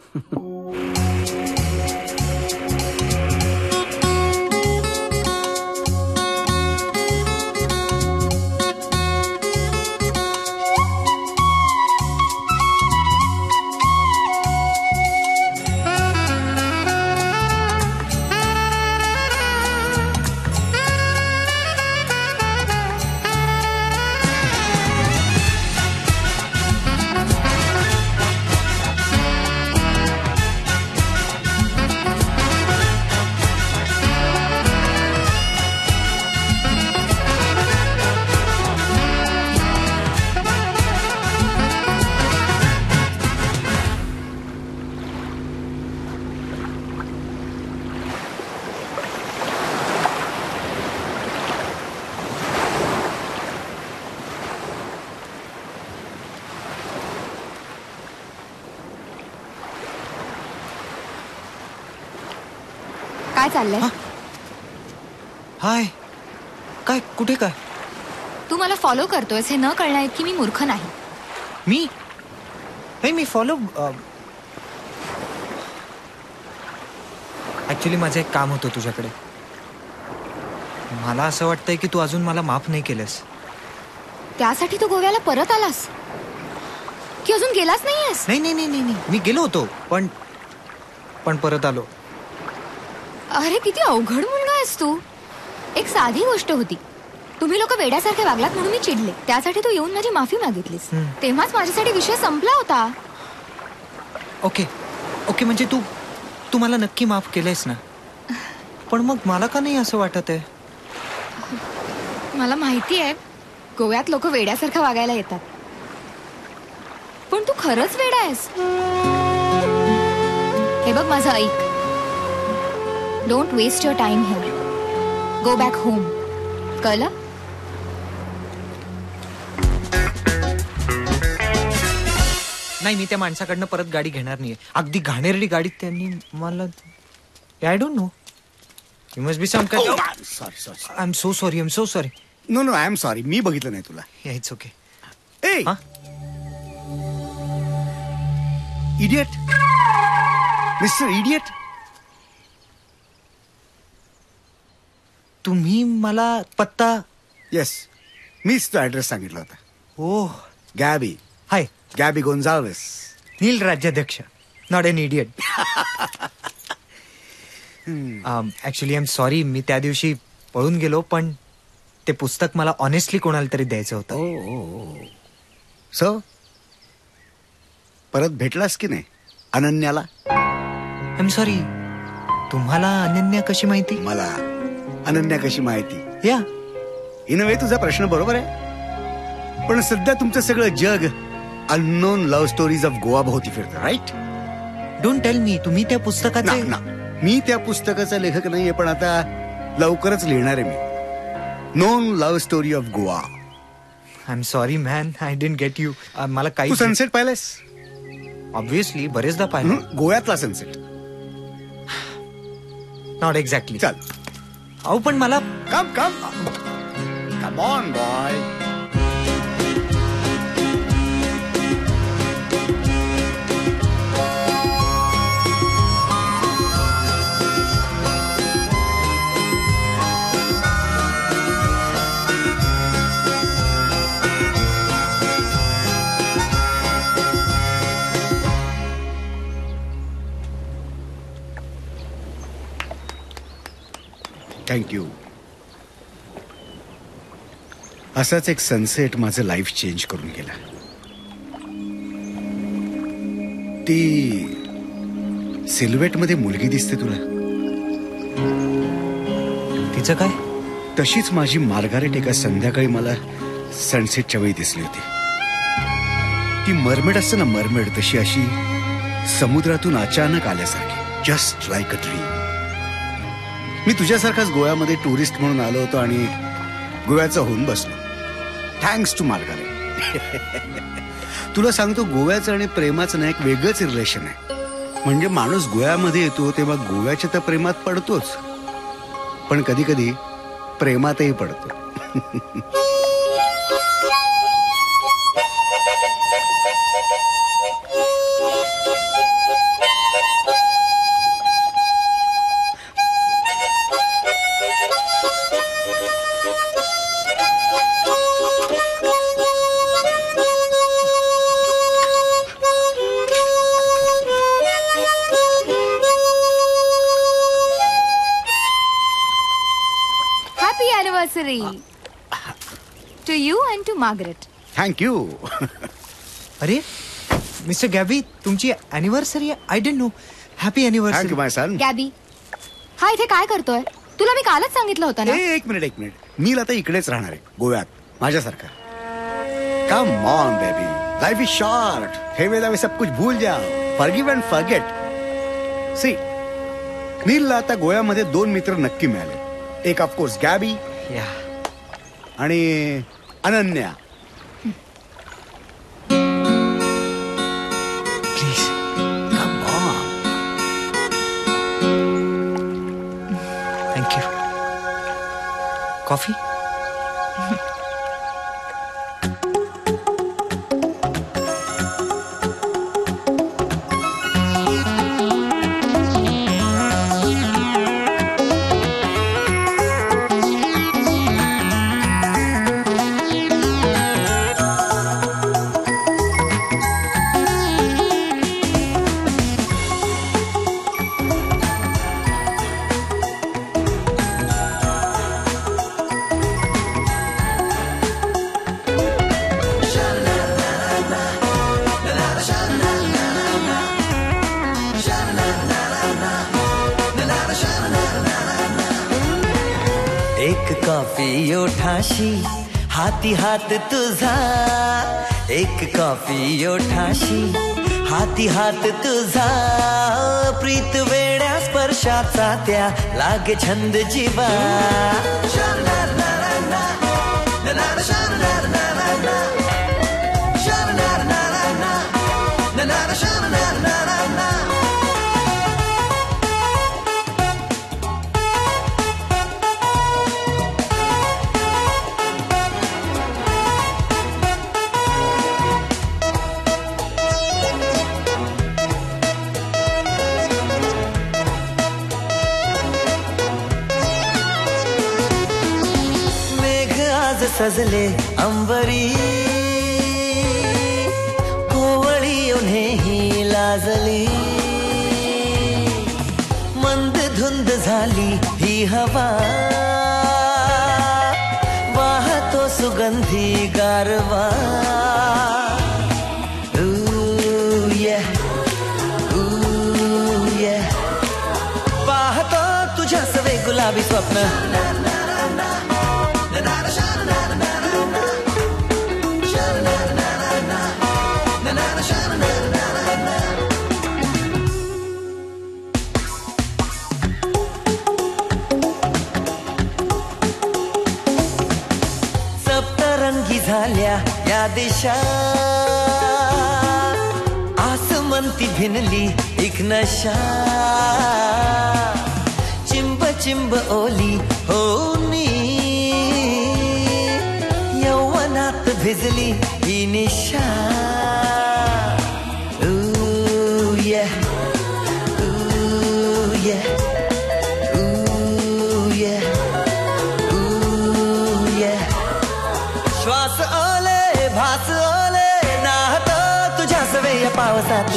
[SPEAKER 6] काय चाललंय?
[SPEAKER 5] हाय. काय कुठे काय?
[SPEAKER 6] तू मला फॉलो करतोयस हे न कळणार इतकी मी मूर्ख नाही.
[SPEAKER 5] मी फॉलो ऍक्च्युली माझं एक काम होतं तुझ्याकडे. मला असं वाटतंय की तू अजून मला माफ नाही केलंस.
[SPEAKER 6] त्यासाठी तू गोव्याला परत आलास की अजून गेलाच नाहीयेस?
[SPEAKER 5] नाही मी गेलो होतो पण परत आलो.
[SPEAKER 6] अरे किती अवघड मुलगा आहेस तू. एक साधी गोष्ट होती, तुम्ही लोक वेड्यासारखे वागलात म्हणून मी चिडले. त्यासाठी तू येऊन माझी माफी मागितलीस. तेव्हाच माझ्यासाठी विषय संपला होता.
[SPEAKER 5] ओके म्हणजे तू मला नक्की माफ केलंयस ना? पण मग मला का नाही असं वाटत आहे?
[SPEAKER 6] मला माहिती आहे गोव्यात लोक वेड्यासारखं वागायला येतात, पण तू खरंच वेडा आहेस. हे बघ माझं ऐक. Don't waste your time here. Go back home. कळलं?
[SPEAKER 5] नाही, मी त्या माणसाकडनं परत गाडी घेणार नाहीये. अगदी घाणेरडी गाडीत त्यांनी मला. I don't know. You must be some kind.
[SPEAKER 8] Sorry.
[SPEAKER 5] I am so sorry.
[SPEAKER 8] No I am sorry. मी बघितलं नाही तुला.
[SPEAKER 5] It's okay.
[SPEAKER 8] ए इडियट. Mister idiot.
[SPEAKER 5] तुम्ही मला पत्ता.
[SPEAKER 8] येस, मीच तो ऍड्रेस सांगितला होता.
[SPEAKER 5] Oh,
[SPEAKER 8] Gaby.
[SPEAKER 5] Hi.
[SPEAKER 8] Gaby Gonsalves.
[SPEAKER 5] Neel Rajyadhyaksha. Not an idiot. Actually I am sorry. मी त्या दिवशी पळून गेलो, पण ते पुस्तक मला ऑनेस्टली कोणाला तरी द्यायचं होतं.
[SPEAKER 8] सो परत भेटलास की नाही अनन्याला?
[SPEAKER 5] I am sorry. तुम्हाला अनन्या कशी माहिती?
[SPEAKER 8] मला अनन्या कशी माहिती?
[SPEAKER 5] या
[SPEAKER 8] इन अ वे तुझा प्रश्न बरोबर आहे, पण सध्या तुमचं सगळं जग unknown love stories of Goa भोवती फिरतं, राईट?
[SPEAKER 5] Don't tell me. तुम्ही त्या पुस्तकाचे.
[SPEAKER 8] मी त्या पुस्तकाचा लेखक नाहीये, पण आता लवकरच लिहिणार आहे मी. Known love story of Goa.
[SPEAKER 5] I am sorry man, I didn't get you. मला काही.
[SPEAKER 8] तू सनसेट पाहिलंस?
[SPEAKER 5] ऑब्विसली बरेचदा पाहिलं.
[SPEAKER 8] गोव्यातला सनसेट.
[SPEAKER 5] Not exactly.
[SPEAKER 8] चल.
[SPEAKER 5] अहो पण मला.
[SPEAKER 8] Come on boy. थँक्यू. असाच एक सनसेट माझं लाईफ चेंज करून गेला. ती सिल्हुएट मध्ये मुलगी दिसते तुला?
[SPEAKER 5] तिचं काय?
[SPEAKER 8] तशीच माझी मार्गारेट एका संध्याकाळी मला सनसेटच्या वेळी दिसली होती. ती मरमेड असते ना, मरमेड, तशी अशी समुद्रातून अचानक आल्यासारखी. Just like a dream. मी तुझ्यासारखाच गोव्यामध्ये टुरिस्ट म्हणून आलो होतो आणि गोव्याचा होऊन बसलो. Thanks to Margaret. तुला सांगतो, गोव्याचं आणि प्रेमाचं ना एक वेगळंच रिलेशन आहे. म्हणजे माणूस गोव्यामध्ये येतो तेव्हा गोव्याच्या तर प्रेमात पडतोच, पण कधी कधी प्रेमातही पडतो.
[SPEAKER 6] To you and to Margaret.
[SPEAKER 8] Thank you.
[SPEAKER 5] अरे मिस्टर गॅबी, तुमची अॅनिव्हर्सरी आहे. I didn't know. Happy anniversary.
[SPEAKER 8] Thank you my son.
[SPEAKER 6] Gaby, हा इथे काय करतोय? तुला मी कालच सांगितलं होतं ना.
[SPEAKER 8] एक मिनिट. नील आता इकडेच राहणार आहे, गोव्यात, माझ्यासारखा. Come on baby, life is short. हे वेळेला मी सब कुछ भूल जाओ. Forgive and forget. सी, नीलला आता गोव्यामध्ये 2 मित्र नक्की मिळाले. एक ऑफकोर्स गॅबी आणि Ananya.
[SPEAKER 5] Please come on. Coffee?
[SPEAKER 11] एक कॉफी ओठाशी हाती हात तुझा, एक कॉफी ओठाशी हाती हात तुझा, प्रीत वेड्या स्पर्शाचा त्या लागे छंद जीवा. सजले अंबरी, कोवळी उन्हेही लाजली, मंद धुंद झाली ही हवा, वाहतो सुगंधी गारवा. पाहतो तुझ्या सवे गुलाबी स्वप्न, सप्तरंगी झाल्या या दिशा, आसमंती भिनली एक नशा, चिंब चिंब ओली होनी, यौवनात भिजली ही निशा. श्वास ओले भास ओले नाहतो तुझ्या सवेय पावसात.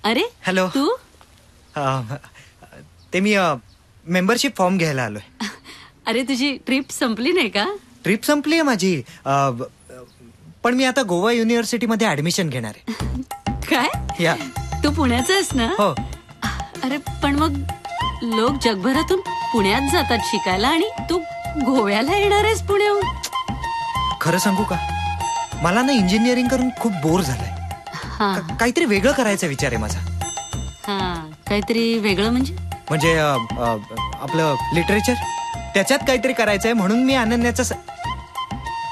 [SPEAKER 10] अरे
[SPEAKER 5] हॅलो.
[SPEAKER 10] तू?
[SPEAKER 5] ते मी मेंबरशिप फॉर्म घ्यायला आलोय.
[SPEAKER 10] अरे तुझी ट्रिप संपली नाही का?
[SPEAKER 5] ट्रिप संपली आहे माझी, पण मी आता गोवा युनिव्हर्सिटीमध्ये ऍडमिशन घेणार आहे.
[SPEAKER 10] काय?
[SPEAKER 5] या.
[SPEAKER 10] तू पुण्याचाच ना?
[SPEAKER 5] हो.
[SPEAKER 10] अरे पण मग लोक जगभरातून पुण्यात जातात शिकायला आणि तू गोव्याला येणार आहेस पुण्याहून?
[SPEAKER 5] खरं सांगू का, मला ना इंजिनिअरिंग करून खूप बोर झालंय. काहीतरी वेगळं करायचा विचार आहे माझा.
[SPEAKER 10] काहीतरी वेगळं म्हणजे
[SPEAKER 5] आपलं लिटरेचर, त्याच्यात काहीतरी करायचंय. म्हणून मी अनन्याचा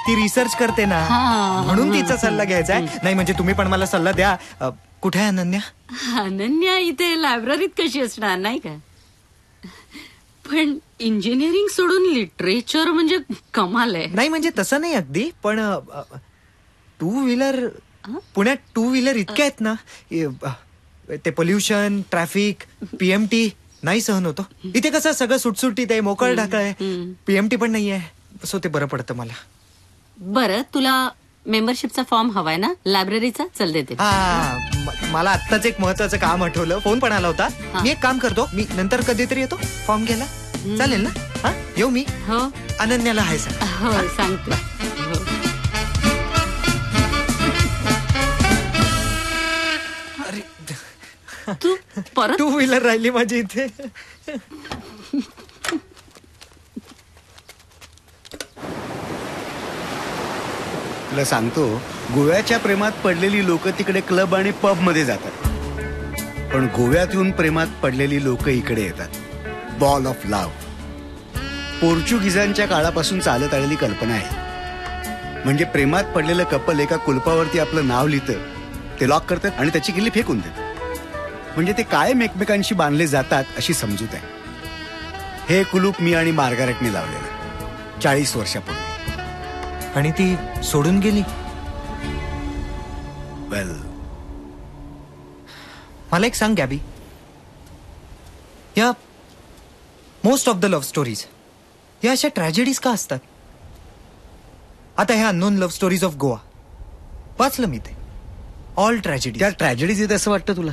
[SPEAKER 5] ती रिसर्च करते ना, म्हणून तिचा सल्ला घ्यायचा आहे. नाही म्हणजे तुम्ही पण मला सल्ला द्या. कुठे आहे अनन्या?
[SPEAKER 10] अनन्या इथे लायब्ररीत कशी असणार नाही का? पण इंजिनिअरिंग सोडून लिटरेचर म्हणजे कमाल आहे.
[SPEAKER 5] नाही म्हणजे तसं नाही अगदी, पण टू व्हीलर पुण्यात टू व्हीलर इतके आहेत ना, ते पोल्युशन, ट्रॅफिक, पीएमटी नाही सहन होतो. इथे कसं सगळं सुटसुटीत आहे, मोकळ ढाकळ आहे, पीएमटी पण नाहीये, सो ते बरं पडतं मला.
[SPEAKER 10] बरं, तुला मेंबरशिपचा फॉर्म हवाय ना लायब्ररीचा? चल देते.
[SPEAKER 5] मला आत्ताच एक महत्वाचं काम आठवलं, फोन पण आला होता. मी एक काम करतो, मी नंतर कधीतरी येतो फॉर्म घ्यायला. चालेल ना? हा येऊ मी.
[SPEAKER 10] हो.
[SPEAKER 5] अनन्याला हाय सांग.
[SPEAKER 10] हो सांगते. तू परत
[SPEAKER 5] टू व्हीलर राहिली माझी इथे.
[SPEAKER 8] तुला सांगतो, गोव्याच्या प्रेमात पडलेली लोक तिकडे क्लब आणि पब मध्ये जातात, पण गोव्यात येऊन प्रेमात पडलेली लोक इकडे येतात. बॉल ऑफ लव्ह पोर्चुगीजांच्या काळापासून चालत आलेली कल्पना आहे. म्हणजे प्रेमात पडलेलं कपल एका कुलपावरती आपलं नाव लिहितं, ते लॉक करतात आणि त्याची किल्ली फेकून देतात. म्हणजे ते कायम एकमेकांशी बांधले जातात अशी समजूत आहे. हे कुलूप मी आणि मार्गारेटने लावलेलं 40 वर्षापूर्वी.
[SPEAKER 5] आणि ती सोडून गेली.
[SPEAKER 8] वेल,
[SPEAKER 5] मला एक सांग गॅबी, या most of the love stories या अशा ट्रॅजेडीज का असतात? आता ह्या unknown love stories of Goa वाचलं मी, ते ऑल ट्रॅजेडी.
[SPEAKER 8] त्या ट्रॅजेडीज येत असं वाटतं तुला?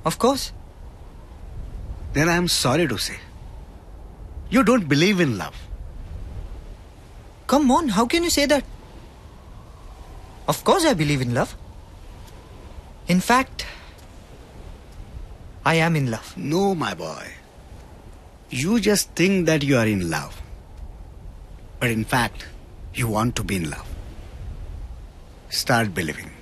[SPEAKER 5] Of course.
[SPEAKER 8] Then I am sorry to say you don't believe in love.
[SPEAKER 5] Come on, how can you say that? Of course I believe in love. In fact, I am in love.
[SPEAKER 8] No, my boy. You just think that you are in love. But in fact, you want to be in love. Start believing.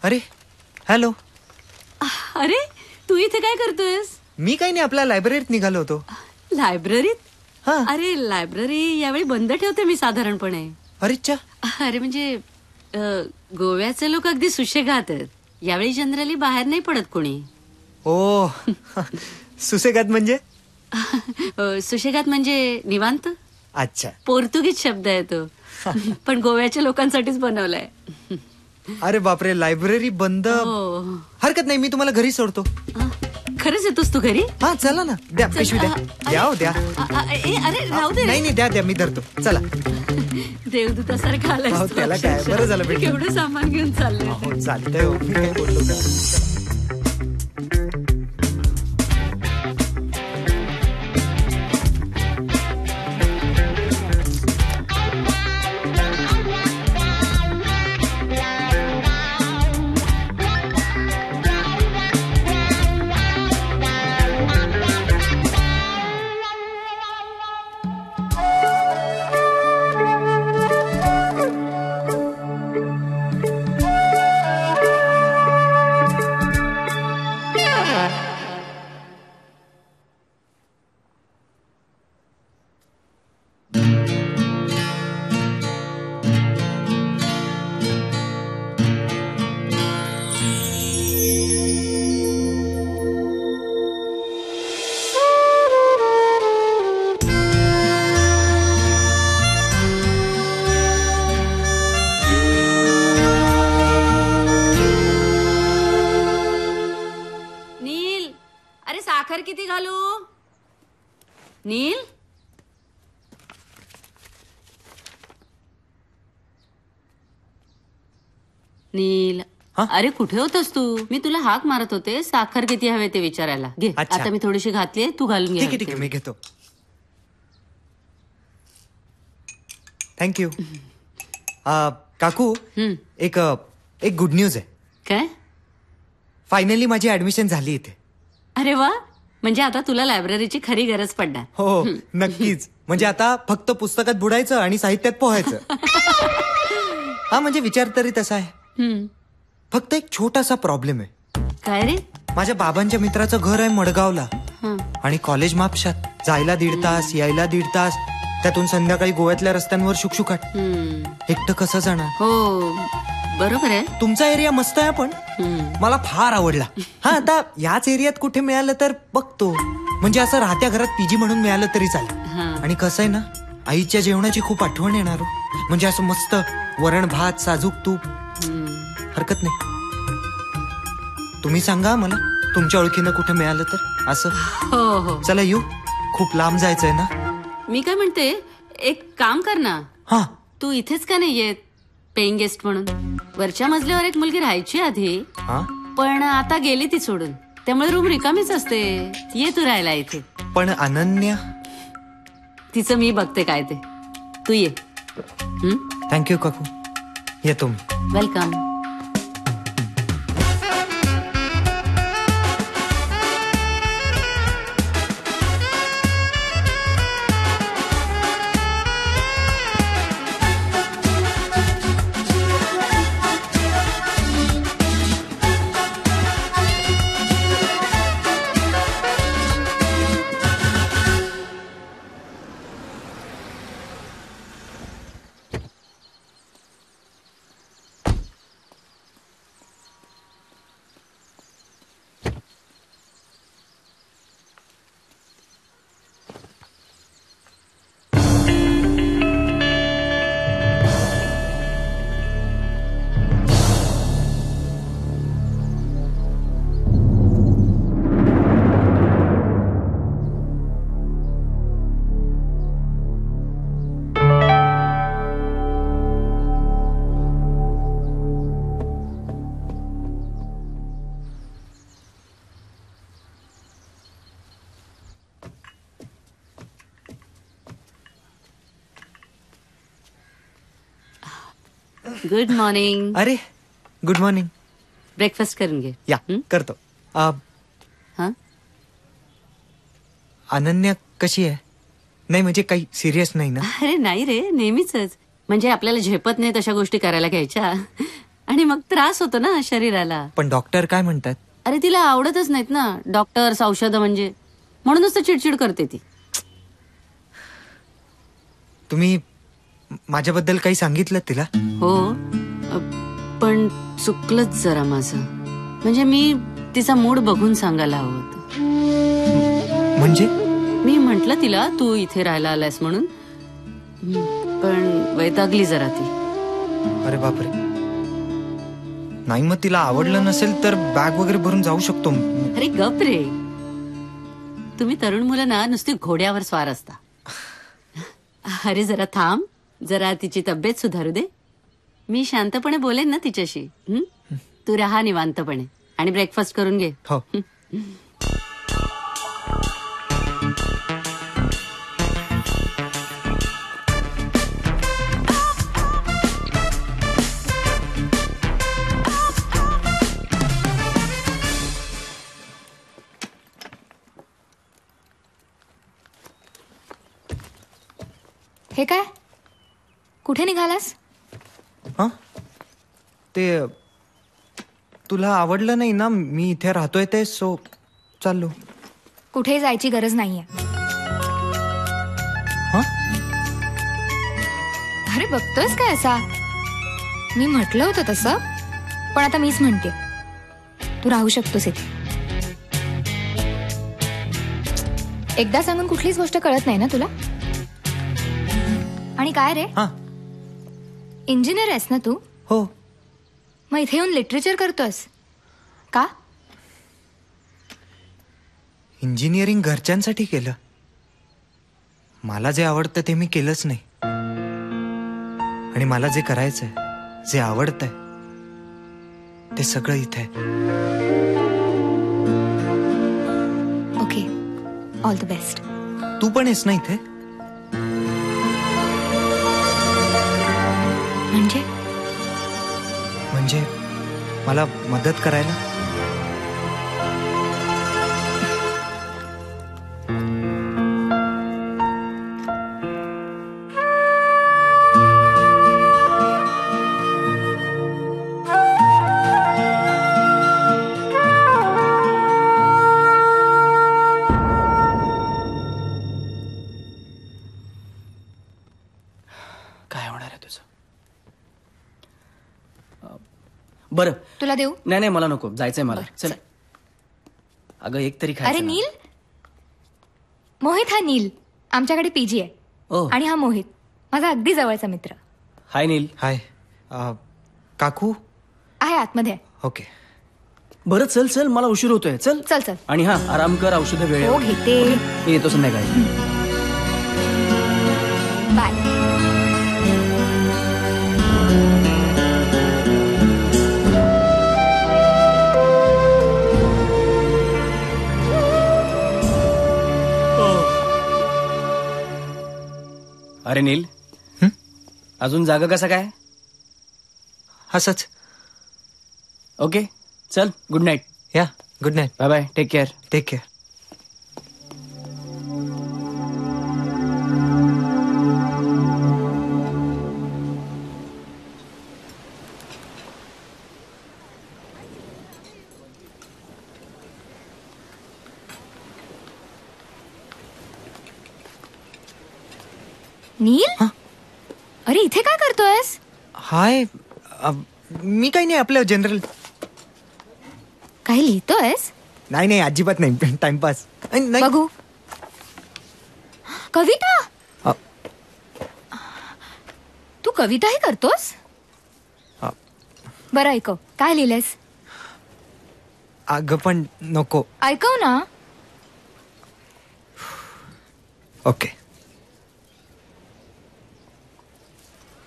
[SPEAKER 5] अरे hello.
[SPEAKER 10] अरे तू इथे काय करतोयस?
[SPEAKER 5] मी काही नाही, आपल्या लायब्ररीत निघालो होतो.
[SPEAKER 10] लायब्ररीत?
[SPEAKER 5] हा.
[SPEAKER 10] अरे लायब्ररी यावेळी बंद ठेवते मी साधारणपणे.
[SPEAKER 5] अरेच्या.
[SPEAKER 10] अरे म्हणजे गोव्याचे लोक अगदी सुशेगात आहेत. यावेळी जनरली बाहेर नाही पडत कोणी.
[SPEAKER 5] ओ सुशेगात म्हणजे?
[SPEAKER 10] सुशेगात म्हणजे निवांत.
[SPEAKER 5] अच्छा.
[SPEAKER 10] पोर्तुगीज शब्द आहे तो, पण गोव्याच्या लोकांसाठीच बनवलाय.
[SPEAKER 5] अरे बापरे, लायब्ररी बंद. हरकत नाही, मी तुम्हाला घरी सोडतो.
[SPEAKER 10] खरंच येतोस तू घरी?
[SPEAKER 5] हा चला ना. द्या पिशवी द्या. द्या.
[SPEAKER 10] अरे राहू दे.
[SPEAKER 5] नाही द्या मी धरतो. चला.
[SPEAKER 10] देवदूतासारखं आलाय.
[SPEAKER 5] त्याला काय, बरं झालं भेटलं.
[SPEAKER 10] केवढं सामान घेऊन चाललंय.
[SPEAKER 5] चालतंय. मी काय बोललो का?
[SPEAKER 10] साखर किती घालू? नील, नील, अरे कुठे होतास तू? मी तुला हाक मारत होते साखर किती हवे ते विचारायला. घे. आता मी थोडीशी घातलीये, तू घालून घे.
[SPEAKER 5] ठीक आहे मी घेतो. थँक्यू. काकू, एक गुड न्यूज आहे.
[SPEAKER 10] काय?
[SPEAKER 5] फायनली माझी ऍडमिशन झाली इथे.
[SPEAKER 10] अरे वा, म्हणजे आता तुला लायब्ररीची खरी गरज पडणार.
[SPEAKER 5] हो नक्कीच. म्हणजे आता फक्त पुस्तकात बुडायचं आणि साहित्यात पोहायचं. हा म्हणजे विचार तरी तसा आहे. फक्त एक छोटासा प्रॉब्लेम आहे.
[SPEAKER 10] काय रे?
[SPEAKER 5] माझ्या बाबांच्या मित्राचं घर आहे मडगावला आणि कॉलेज मापशात. जायला 1.5 तास, यायला 1.5 तास, त्यातून संध्याकाळी गोव्यातल्या रस्त्यांवर शुकशुकाट. एकटं कसं जाणार?
[SPEAKER 10] हो बरोबर आहे.
[SPEAKER 5] तुमचा एरिया मस्त आहे पण मला फार आवडला. हा आता याच एरियात कुठे मिळालं तर बघतो. म्हणजे असं राहत्या घरात पीजी म्हणून मिळालं तरी चालेल. आणि कसं आहे ना, आईच्या जेवणाची खूप आठवण येणार. म्हणजे असं मस्त वरण भात, साजूक तूप. हरकत नाही. तुम्ही सांगा मला तुमच्या ओळखीनं कुठे मिळालं तर असं.
[SPEAKER 10] हो हो
[SPEAKER 5] चला येऊ, खूप लांब जायचंय ना.
[SPEAKER 10] मी काय म्हणते, एक काम कर ना.
[SPEAKER 5] हा,
[SPEAKER 10] तू इथेच का नाही येत पेइंग गेस्ट म्हणून? वरच्या मजल्यावर एक मुलगी राहायची आधी, पण आता गेली ती सोडून. त्यामुळे रूम रिकामीच असते. ये तू राहायला इथे.
[SPEAKER 5] पण अनन्या,
[SPEAKER 10] तिचं मी बघते काय ते. तू ये.
[SPEAKER 5] थँक्यू काकू. येतो मी.
[SPEAKER 10] वेलकम. Good morning.
[SPEAKER 5] अरे गुड मॉर्निंग.
[SPEAKER 10] ब्रेकफास्ट करून घे.
[SPEAKER 5] या करतो. अनन्या कशी आहे? नाही म्हणजे काही सिरियस नाही ना?
[SPEAKER 10] अरे नाही रे, नेहमीच. म्हणजे आपल्याला झेपत नाही तशा गोष्टी करायला घ्यायच्या आणि मग त्रास होतो ना शरीराला.
[SPEAKER 5] पण डॉक्टर काय म्हणतात?
[SPEAKER 10] अरे तिला आवडतच नाहीत ना डॉक्टर्स, औषधं. म्हणजे म्हणूनच तर चिडचिड करते ती.
[SPEAKER 5] तुम्ही माझ्याबद्दल काही सांगितलं तिला?
[SPEAKER 10] हो, पण चुकलंच जरा माझं. म्हणजे मी तिचा मूड बघून सांगायला हवं होतं.
[SPEAKER 5] म्हणजे
[SPEAKER 10] मी म्हंटल तिला तू इथे राहायला आलायस म्हणून, पण वैतागली जरा ती.
[SPEAKER 5] अरे बापरे. नाही मग तिला आवडलं नसेल तर बॅग वगैरे भरून जाऊ शकतो.
[SPEAKER 10] अरे गप रे, तुम्ही तरुण मुलं ना नुसती घोड्यावर स्वार असता. अरे जरा थांब, जरा तिची तब्येत सुधारू दे. मी शांतपणे बोलेन ना तिच्याशी. तू राहा निवांतपणे आणि ब्रेकफास्ट करून घे.
[SPEAKER 5] हो.
[SPEAKER 6] हे काय, कुठे निघालास?
[SPEAKER 5] हा, ते तुला आवडलं नाही ना मी इथे राहतोय ते, सो चाललो.
[SPEAKER 6] कुठे जायची गरज नाहीये. अरे बघतोयस काय असा? मी म्हटलं होतं तसं, पण आता मीच म्हणते, तू राहू शकतोस इथे. एकदा सांगून कुठलीच गोष्ट कळत नाही ना तुला? आणि काय रे, इंजिनियर आहेस ना तू?
[SPEAKER 5] हो.
[SPEAKER 6] मग इथे येऊन लिटरेचर करतोस का?
[SPEAKER 5] इंजिनिअरिंग घरच्यांसाठी केलं. मला जे आवडतं ते मी केलंच नाही. आणि मला जे करायचंय, जे आवडतंय, ते सगळं इथे आहे.
[SPEAKER 6] Okay, all the best.
[SPEAKER 5] तू पण आहेस ना इथे? म्हणजे मला मदत करायला?
[SPEAKER 12] बरं
[SPEAKER 6] तुला देऊ?
[SPEAKER 12] नाही मला नको, जायचंय मला. चल अगं एक तरी खायचं.
[SPEAKER 6] अरे नील, मोहित हा नील आमच्याकडे पीजी आहे. आणि हा मोहित माझा अगदी जवळचा मित्र.
[SPEAKER 12] हाय नील.
[SPEAKER 5] हाय. काकू
[SPEAKER 6] आहे आतमध्ये.
[SPEAKER 5] ओके.
[SPEAKER 12] बरं चल मला उशीर होतोय. चल. आणि हा आराम कर, औषधं वेळेवर.
[SPEAKER 6] घेते.
[SPEAKER 12] येतो संध्याकाळी.
[SPEAKER 6] बाय.
[SPEAKER 12] अरे नील, अजून जागा कसा काय?
[SPEAKER 5] असंच.
[SPEAKER 12] ओके चल, गुड नाईट.
[SPEAKER 5] या good night.
[SPEAKER 12] Bye bye. Take care.
[SPEAKER 5] Take care.
[SPEAKER 6] Neel, अरे इथे काय करतोयस?
[SPEAKER 5] हाय. मी काही नाही, आपलं जनरल.
[SPEAKER 6] काही लिहितोयस?
[SPEAKER 5] नाही अजिबात नाही, टाइमपास.
[SPEAKER 6] बघू. कविता? तू कविताही करतोस? बरं ऐकव, काय लिहिलंयस?
[SPEAKER 5] अगं पण नको.
[SPEAKER 6] ऐकव ना.
[SPEAKER 5] ओके.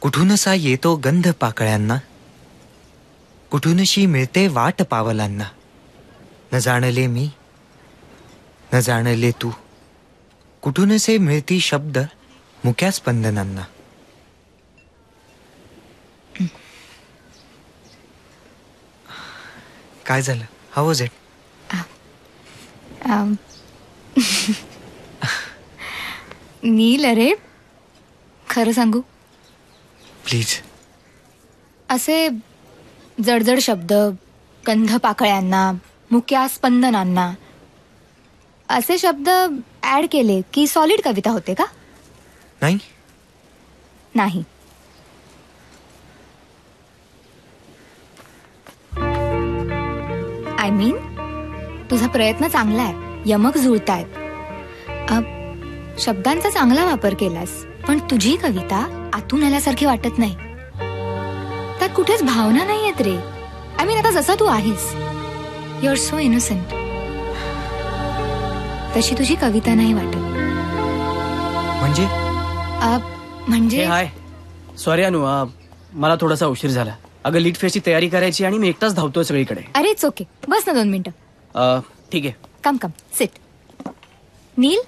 [SPEAKER 5] कुठून असा येतो गंध पाकळ्यांना, कुठूनशी मिळते वाट पावलांना. न जाणले मी, न जाणले तू, कुठूनसे मिळती शब्द मुक्या स्पंदनांना. काय झालं? How was it?
[SPEAKER 6] नील, अरे खरं सांगू,
[SPEAKER 5] प्लीज.
[SPEAKER 6] असे जडजड शब्द, गंध पाकळ्यांना, मुक्या स्पंदनांना, असे शब्द ऍड केले की सॉलिड कविता होते का?
[SPEAKER 5] नाही.
[SPEAKER 6] नाही. आय मीन, तुझा प्रयत्न चांगला आहे, यमक जुळतायत, शब्दांचा चांगला वापर केलास, पण तुझी कविता आतून आल्यासारखी वाटत नाही. त्यात कुठेच भावना नाही आहेत रे. आय मीन, आता जसा तू आहेस, यू आर सो इनोसेंट, तशी तुझी कविता नाही वाटत. म्हणजे
[SPEAKER 12] हाय, सॉरी अनु, मला थोडासा उशीर झाला. अगं लीट फेस्टची तयारी करायची आणि मी एकटाच धावतोय सगळीकडे.
[SPEAKER 6] अरे इट्स ओके, बस ना 2 मिनिटं.
[SPEAKER 12] ठीक आहे.
[SPEAKER 6] Come sit. नील,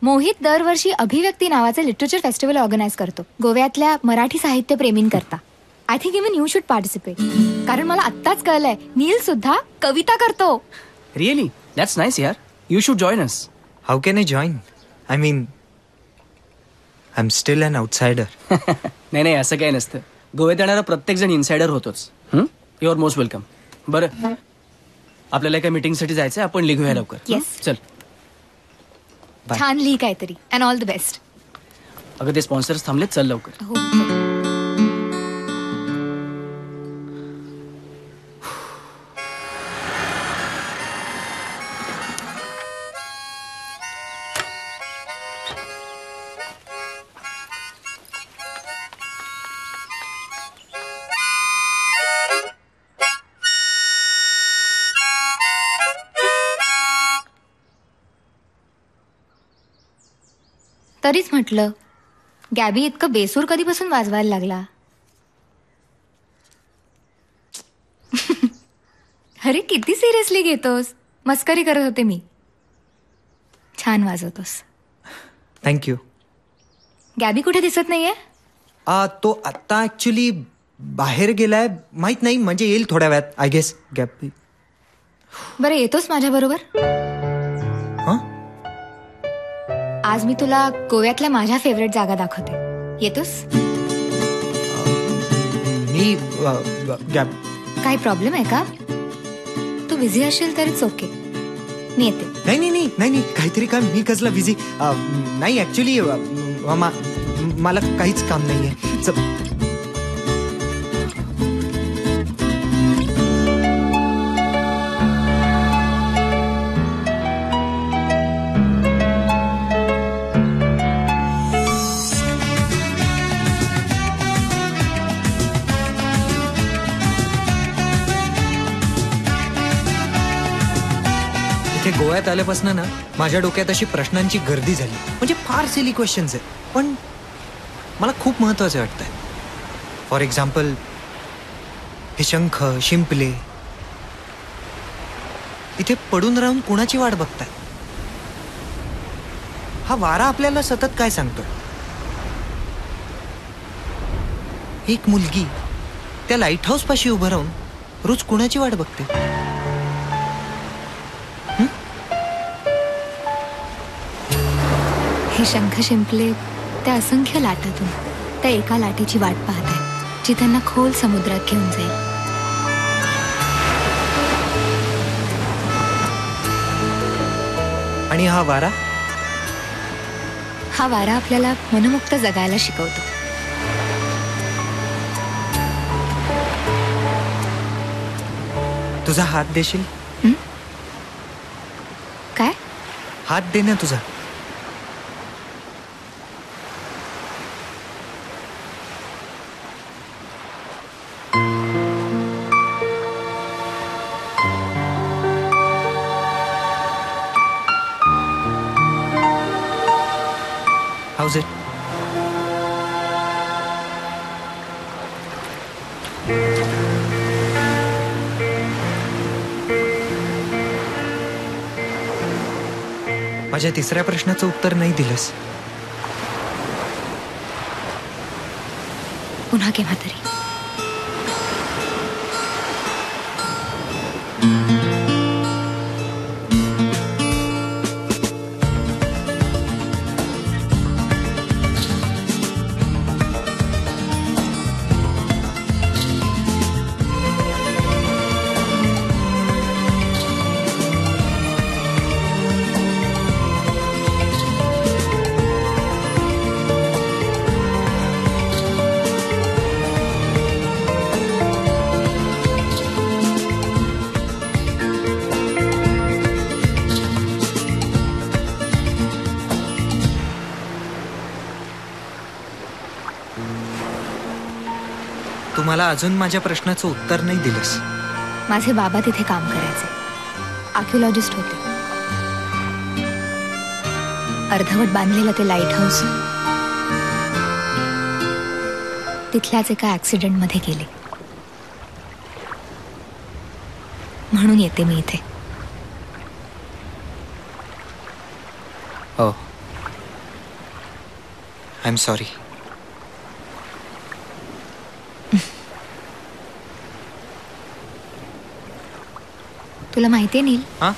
[SPEAKER 6] मोहित दरवर्षी अभिव्यक्ती नावाचे लिटरेचर फेस्टिवल ऑर्गनाईज करतो गोव्यातल्या मराठी साहित्य प्रेमींकरता. I think even you should participate. कारण मला आत्ताच कळलंय, नील सुद्धा कविता करतो.
[SPEAKER 12] रिअली? दॅट्स नाईस यार. You should join us.
[SPEAKER 5] How can I join? I mean, I am still an outsider.
[SPEAKER 12] नाही असं काही नसतं. गोव्यात येणारा प्रत्येक जण इनसाइडर होतोच. You are most welcome. बरं, आपल्याला एका मीटिंगसाठी जायचंय, आपण लिहूया लवकर.
[SPEAKER 6] येस.
[SPEAKER 12] चल.
[SPEAKER 6] छान लिही काहीतरी. And all the best.
[SPEAKER 12] अगं ते स्पॉन्सर्स थांबलेत, चल लवकर.
[SPEAKER 6] हो. तरीच म्हटलं, गॅबी इतकं बेसूर कधीपासून वाजवायला लागला? अरे किती सिरियसली घेतोस? मस्करी करत होते मी. छान वाजवतोस.
[SPEAKER 5] थँक्यू.
[SPEAKER 6] गॅबी कुठे दिसत नाहीये?
[SPEAKER 5] तो आता ऍक्च्युली बाहेर गेलाय, माहित नाही, म्हणजे येईल थोड्या वेळात आय गेस. गॅबी.
[SPEAKER 6] बरं, येतोस माझ्या बरोबर? आज मी तुला गोव्यातल्या माझ्या फेवरेट जागा दाखवते. येतोस?
[SPEAKER 5] मी
[SPEAKER 6] काही प्रॉब्लेम आहे का? तू बिझी असेल तरीच ओके, मी येते.
[SPEAKER 5] नाही काहीतरी काम. मी कसला बिझी नाही. ऍक्च्युली मला काहीच काम नाहीये. गोव्यात आल्यापासून ना माझ्या डोक्यात अशी प्रश्नांची गर्दी झाली. म्हणजे फार सिली क्वेश्चन्स आहेत, पण मला खूप महत्वाचे वाटतंय. फॉर एक्झाम्पल, हे शंख शिंपले इथे पडून राहून कुणाची वाट बघताय? हा वारा आपल्याला सतत काय सांगतोय? एक मुलगी त्या लाईट हाऊस पाशी उभं राहून रोज कुणाची वाट बघते?
[SPEAKER 6] हे शंख शिंपले त्या असंख्य लाटातून त्या एका लाटेची वाट पाहत आहेत, जी त्यांना खोल समुद्रात घेऊन जाईल.
[SPEAKER 5] आणि हा वारा
[SPEAKER 6] आपल्याला मनमुक्त जगायला शिकवतो.
[SPEAKER 5] तुझा हात देशील?
[SPEAKER 6] काय?
[SPEAKER 5] हात दे ना तुझा. How's it? माझ्या तिसऱ्या प्रश्नाचं उत्तर नाही दिलंस.
[SPEAKER 6] पुन्हा केव्हा तरी.
[SPEAKER 5] तू मला अजून माझ्या प्रश्नाचं उत्तर नाही दिलंस.
[SPEAKER 6] माझे बाबा तिथे काम करायचे, आर्किओलॉजिस्ट होते. अर्धवट बांधलेलं ते लाईट हाऊस तिथल्याच एका ऍक्सिडेंट मध्ये गेले. म्हणून येते मी इथे.
[SPEAKER 5] हो, आय एम सॉरी.
[SPEAKER 6] तुला माहितीये नील,
[SPEAKER 5] हा,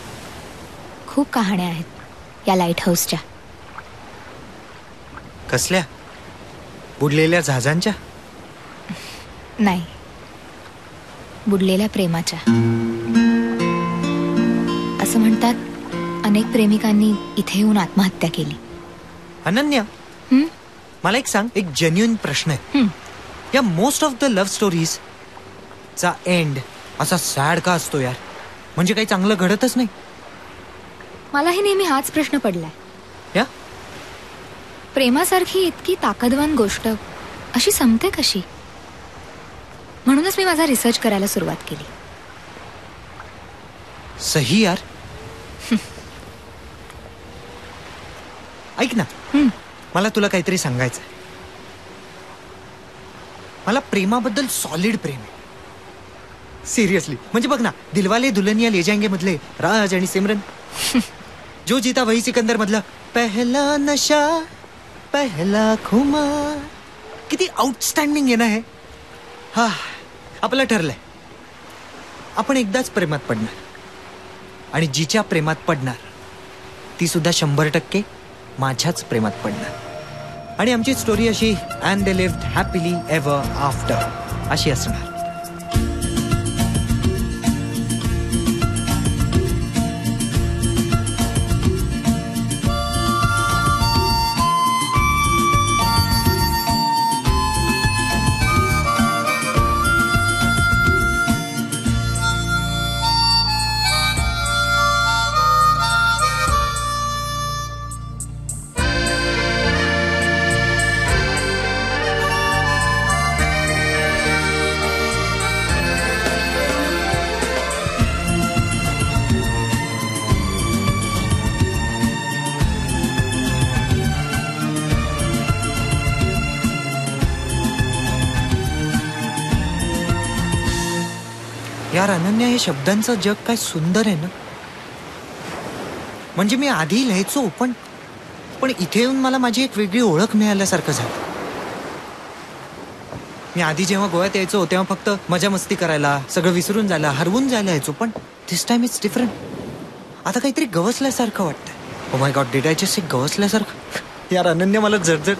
[SPEAKER 6] खूप कहाण्या आहेत या लाईट हाऊसच्या.
[SPEAKER 5] कसल्या? बुडलेल्या जहाजांच्या?
[SPEAKER 6] नाही, बुडलेल्या प्रेमाच्या. असं म्हणतात अनेक प्रेमिकांनी इथे येऊन आत्महत्या केली.
[SPEAKER 5] अनन्या, मला एक सांग, एक जेन्युइन प्रश्न आहे. या most of the love stories चा एंड असा सॅड का असतो यार? म्हणजे काही चांगलं घडतच नाही.
[SPEAKER 6] मलाही नेहमी हाच प्रश्न पडलाय.
[SPEAKER 5] या
[SPEAKER 6] प्रेमासारखी इतकी ताकदवान गोष्ट अशी संपते कशी? म्हणूनच मी माझा रिसर्च करायला सुरुवात केली.
[SPEAKER 5] सही यार. ऐक ना, मला तुला काहीतरी सांगायचं. मला प्रेमाबद्दल सॉलिड प्रेम आहे. सिरियसली. म्हणजे बघ ना, दिलवाले दुल्हनिया ले जाएंगे मधले राज आणि सिमरन, जो जीता वही सिकंदर मधला पहला नशा पहला खुमार, किती आउटस्टँडिंग आहे ना हे. हा, आपलं ठरलंय, आपण एकदाच प्रेमात पडणार. आणि जिच्या प्रेमात पडणार ती सुद्धा 100% माझ्याच प्रेमात पडणार. आणि आमची स्टोरी अशी, and they lived happily ever after अशी असणार. यार अनन्या, हे शब्दांचं जग काय सुंदर आहे ना. म्हणजे मी आधी लिहायचो पण इथे येऊन मला माझी एक वेगळी ओळख मिळाल्यासारखं झालं. मी आधी जेव्हा गोव्यात यायचो तेव्हा फक्त मजा मस्ती करायला, सगळं विसरून जायला, हरवून जायला यायचो. पण दिस टाइम इट्स डिफरंट. आता काहीतरी गवसल्यासारखं वाटतंय. Oh my God, did I just say गवसल्यासारखं? यार अनन्या, मला जडजड.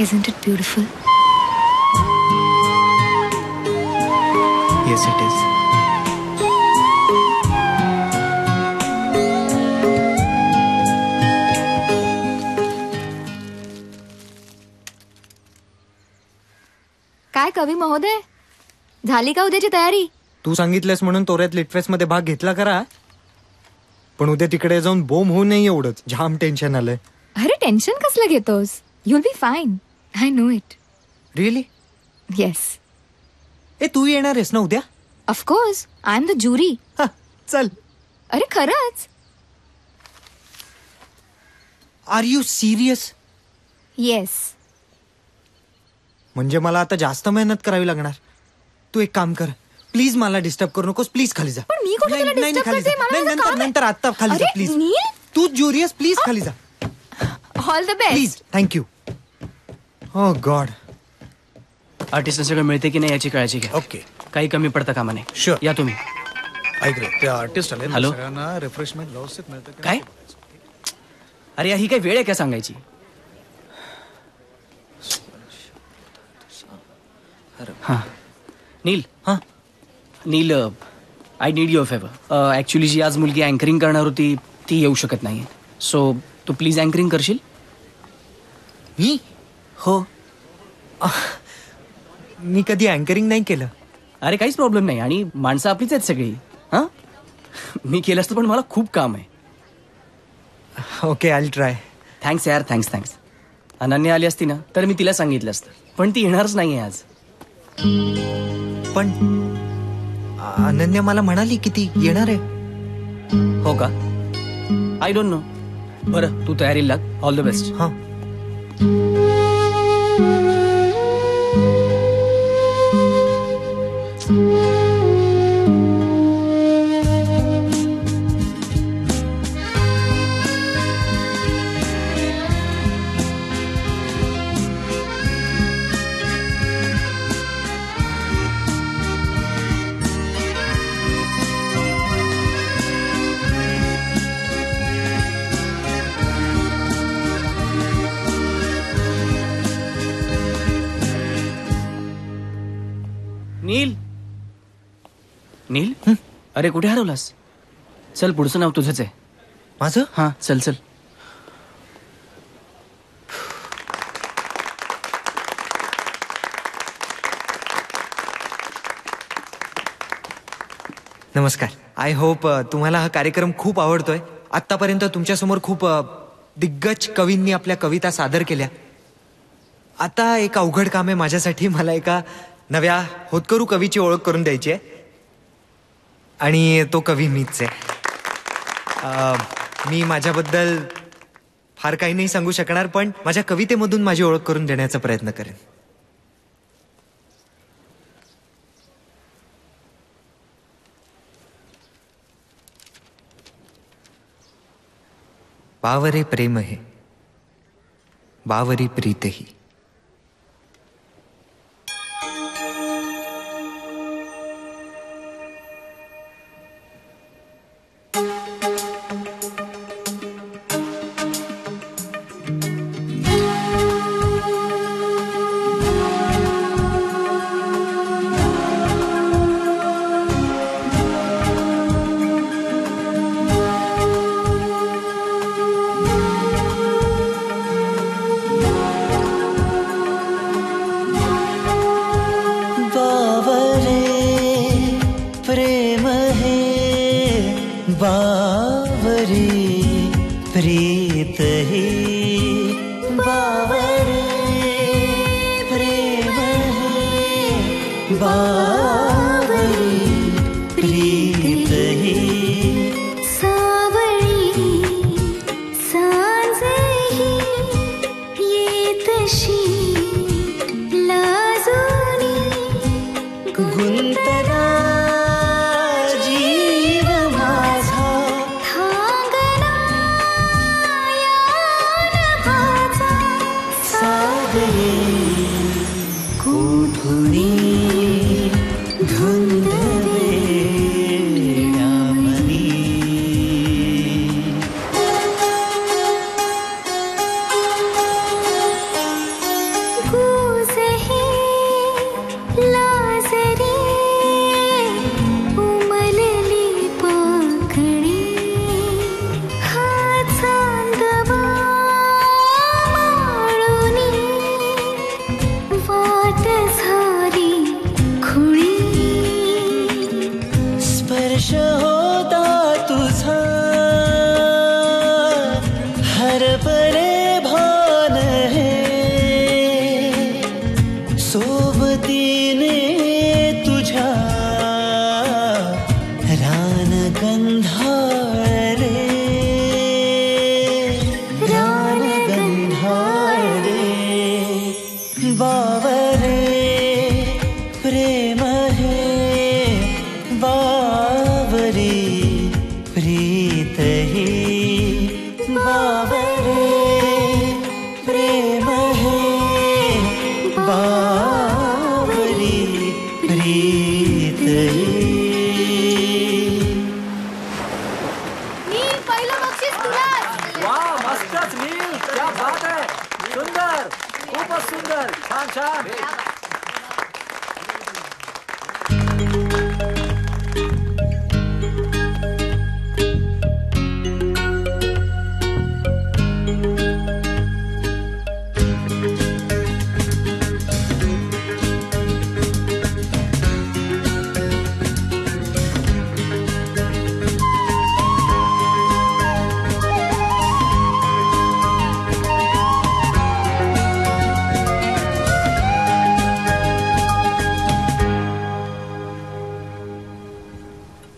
[SPEAKER 6] Isn't it beautiful?
[SPEAKER 5] Yes, it is.
[SPEAKER 6] काय कवी महोदय, झाली का उद्याची तयारी?
[SPEAKER 5] तू सांगितलंस म्हणून तोऱ्यात लिटफेस्ट मध्ये भाग घेतला करा, पण उद्या तिकडे जाऊन बोम होऊ नये एवढंच. जाम टेन्शन आलंय.
[SPEAKER 6] अरे टेन्शन कसलं घेतोस? You'll be fine. I know it.
[SPEAKER 5] Really?
[SPEAKER 6] Yes.
[SPEAKER 5] ए, तू येणार आहेस ना उद्या?
[SPEAKER 6] Of course, I am the jury.
[SPEAKER 5] चल.
[SPEAKER 6] अरे खरंच?
[SPEAKER 5] Are you serious?
[SPEAKER 6] येस.
[SPEAKER 5] म्हणजे मला आता जास्त मेहनत करावी लागणार. तू एक काम कर, प्लीज मला डिस्टर्ब करू नकोस. प्लीज खाली जा.
[SPEAKER 6] पण मी कुठे तुला डिस्टर्ब करते? मला माझं काम आहे.
[SPEAKER 5] नंतर आता खाली जा प्लीज. तू ज्युरियस, प्लीज खाली जा.
[SPEAKER 6] All the best.
[SPEAKER 5] Please. Thank you. Oh God.
[SPEAKER 12] Artist सगळं मिळते की नाही याची काळजी घ्या.
[SPEAKER 7] ओके.
[SPEAKER 12] काही कमी पडतं कामा नाही.
[SPEAKER 7] शुअर.
[SPEAKER 12] या तुम्ही.
[SPEAKER 7] ऐक रे, ते आर्टिस्ट आले.
[SPEAKER 12] हॅलो.
[SPEAKER 7] सगळ्यांना रिफ्रेशमेंट व्यवस्थित मिळतं
[SPEAKER 12] काय? अरे ही काही वेळ आहे का सांगायची? हां नील. हां Neel, I need your favour. Actually जी आज मुलगी अँकरिंग करणार होती ती येऊ शकत नाही. सो तू प्लीज अँकरिंग करशील?
[SPEAKER 5] मी?
[SPEAKER 12] हो.
[SPEAKER 5] मी कधी अँकरिंग नाही केलं.
[SPEAKER 12] अरे काहीच प्रॉब्लेम नाही. आणि माणसं आपलीच आहेत सगळी. हां मी केलं असतं पण मला खूप काम आहे.
[SPEAKER 5] Okay, I try.
[SPEAKER 12] थँक्स यार, थँक्स. अनन्या आली असती ना तर मी तिला सांगितलं असतं, पण ती येणारच नाही आहे आज.
[SPEAKER 5] पण अनन्या मला म्हणाली की ती येणार आहे.
[SPEAKER 12] हो का? I don't no. बरं तू तयारीला लाग. All the best.
[SPEAKER 5] हां.
[SPEAKER 12] नील. नील, अरे कुठे हरवलास? चल, पुढचं नाव तुझंच आहे.
[SPEAKER 5] माझं?
[SPEAKER 12] हां चल चल.
[SPEAKER 5] नमस्कार. आय होप तुम्हाला हा कार्यक्रम खूप आवडतोय. आतापर्यंत तुमच्यासमोर खूप दिग्गज कवींनी आपल्या कविता सादर केल्या. आता एक अवघड काम आहे माझ्यासाठी. मला एका नव्या होतकरू कवीची ओळख करून द्यायची आहे, आणि तो कवी मीच आहे. मी माझ्याबद्दल फार काही नाही सांगू शकणार, पण माझ्या कवितेमधून माझी ओळख करून देण्याचा प्रयत्न करेन. बावरे प्रेम है, बावरी प्रीत ही.
[SPEAKER 11] जुनी धुंद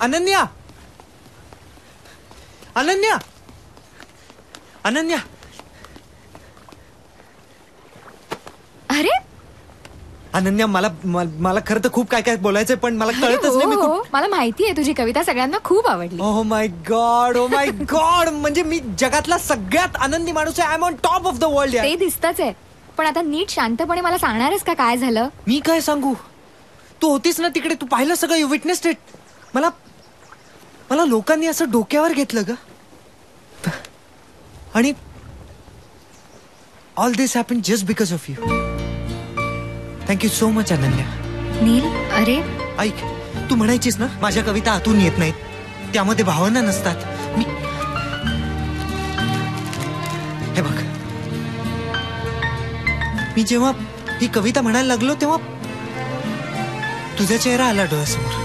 [SPEAKER 5] अनन्या, अनन्या, अनन्या.
[SPEAKER 6] अरे
[SPEAKER 5] अनन्या, मला खरं तर खूप काय काय बोलायचंय, पण मला कळतच नाही.
[SPEAKER 6] मला माहिती आहे तुझी कविता सगळ्यांना खूप आवडली.
[SPEAKER 5] Oh my God, oh my God. म्हणजे मी जगातला सगळ्यात आनंदी माणूस आहे. I am on top of the world.
[SPEAKER 6] ते दिसतच आहे, पण आता नीट शांतपणे मला सांगणारच का काय झालं?
[SPEAKER 5] मी काय सांगू? तू होतीस ना तिकडे, तू पाहिलं सगळं, यू विटनेस्ड इट. मला लोकांनी असं डोक्यावर घेतलं ग, आणि all this happen just because of you. Thank you so much Ananya.
[SPEAKER 6] Neel, अरे
[SPEAKER 5] ऐक, तू म्हणायचीस ना माझ्या कविता आतून येत नाहीत, त्यामध्ये भावना नसतात. हे बघ, मी जेव्हा ही कविता म्हणायला लागलो तेव्हा तुझा चेहरा आला डोळ्यासमोर,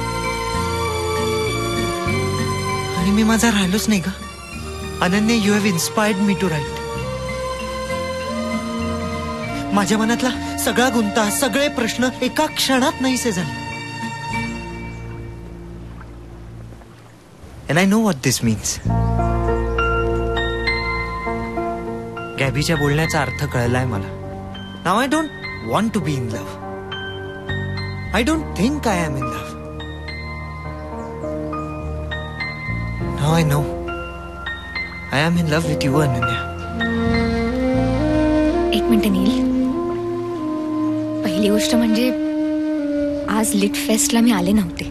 [SPEAKER 5] आणि मी माझा राहिलोच नाही का. Ananya, you have inspired me to write. माझ्या मनातला सगळा गुंता, सगळे प्रश्न एका क्षणात नाहीसे झाले. And I know what this means. गॅबीच्या बोलण्याचा अर्थ कळलाय मला. Now I don't want to be in love. I don't think I am in love. Now I know I am in love with you, Ananya.
[SPEAKER 6] एक minute नील, पहिली गोष्ट म्हणजे आज Litt फेस्टला मी आले नव्हते.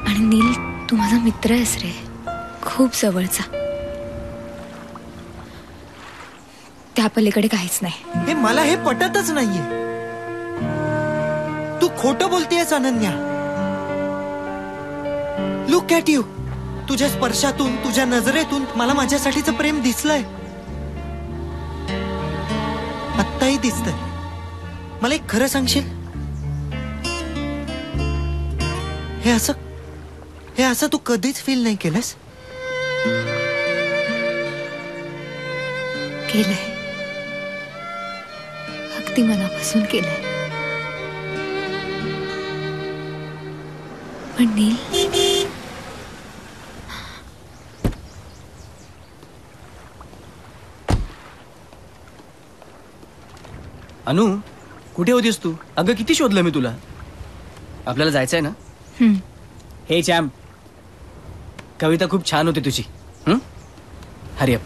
[SPEAKER 6] आणि नील, तू माझा मित्र आहेस रे, खूप जवळचा. त्या पलीकडे काहीच नाही.
[SPEAKER 5] हे मला हे पटतच नाहीये. तू खोटं बोलतेयस अनन्या. Look at you. तुझ्या स्पर्शातून, तुझ्या नजरेतून मला माझ्यासाठीचं प्रेम दिसलंय, आत्ताही दिसतंय. मला एक खरं सांगशील, हे असं तू कधीच फील नाही केलंस?
[SPEAKER 6] केलंय, अगदी मनापासून केलंय. पण नील,
[SPEAKER 12] अनु, कुठे होतीस तू? अगं किती शोधलं मी तुला. आपल्याला जायचंय ना? हे चॅम्प, कविता खूप छान होती तुझी. Hurry up.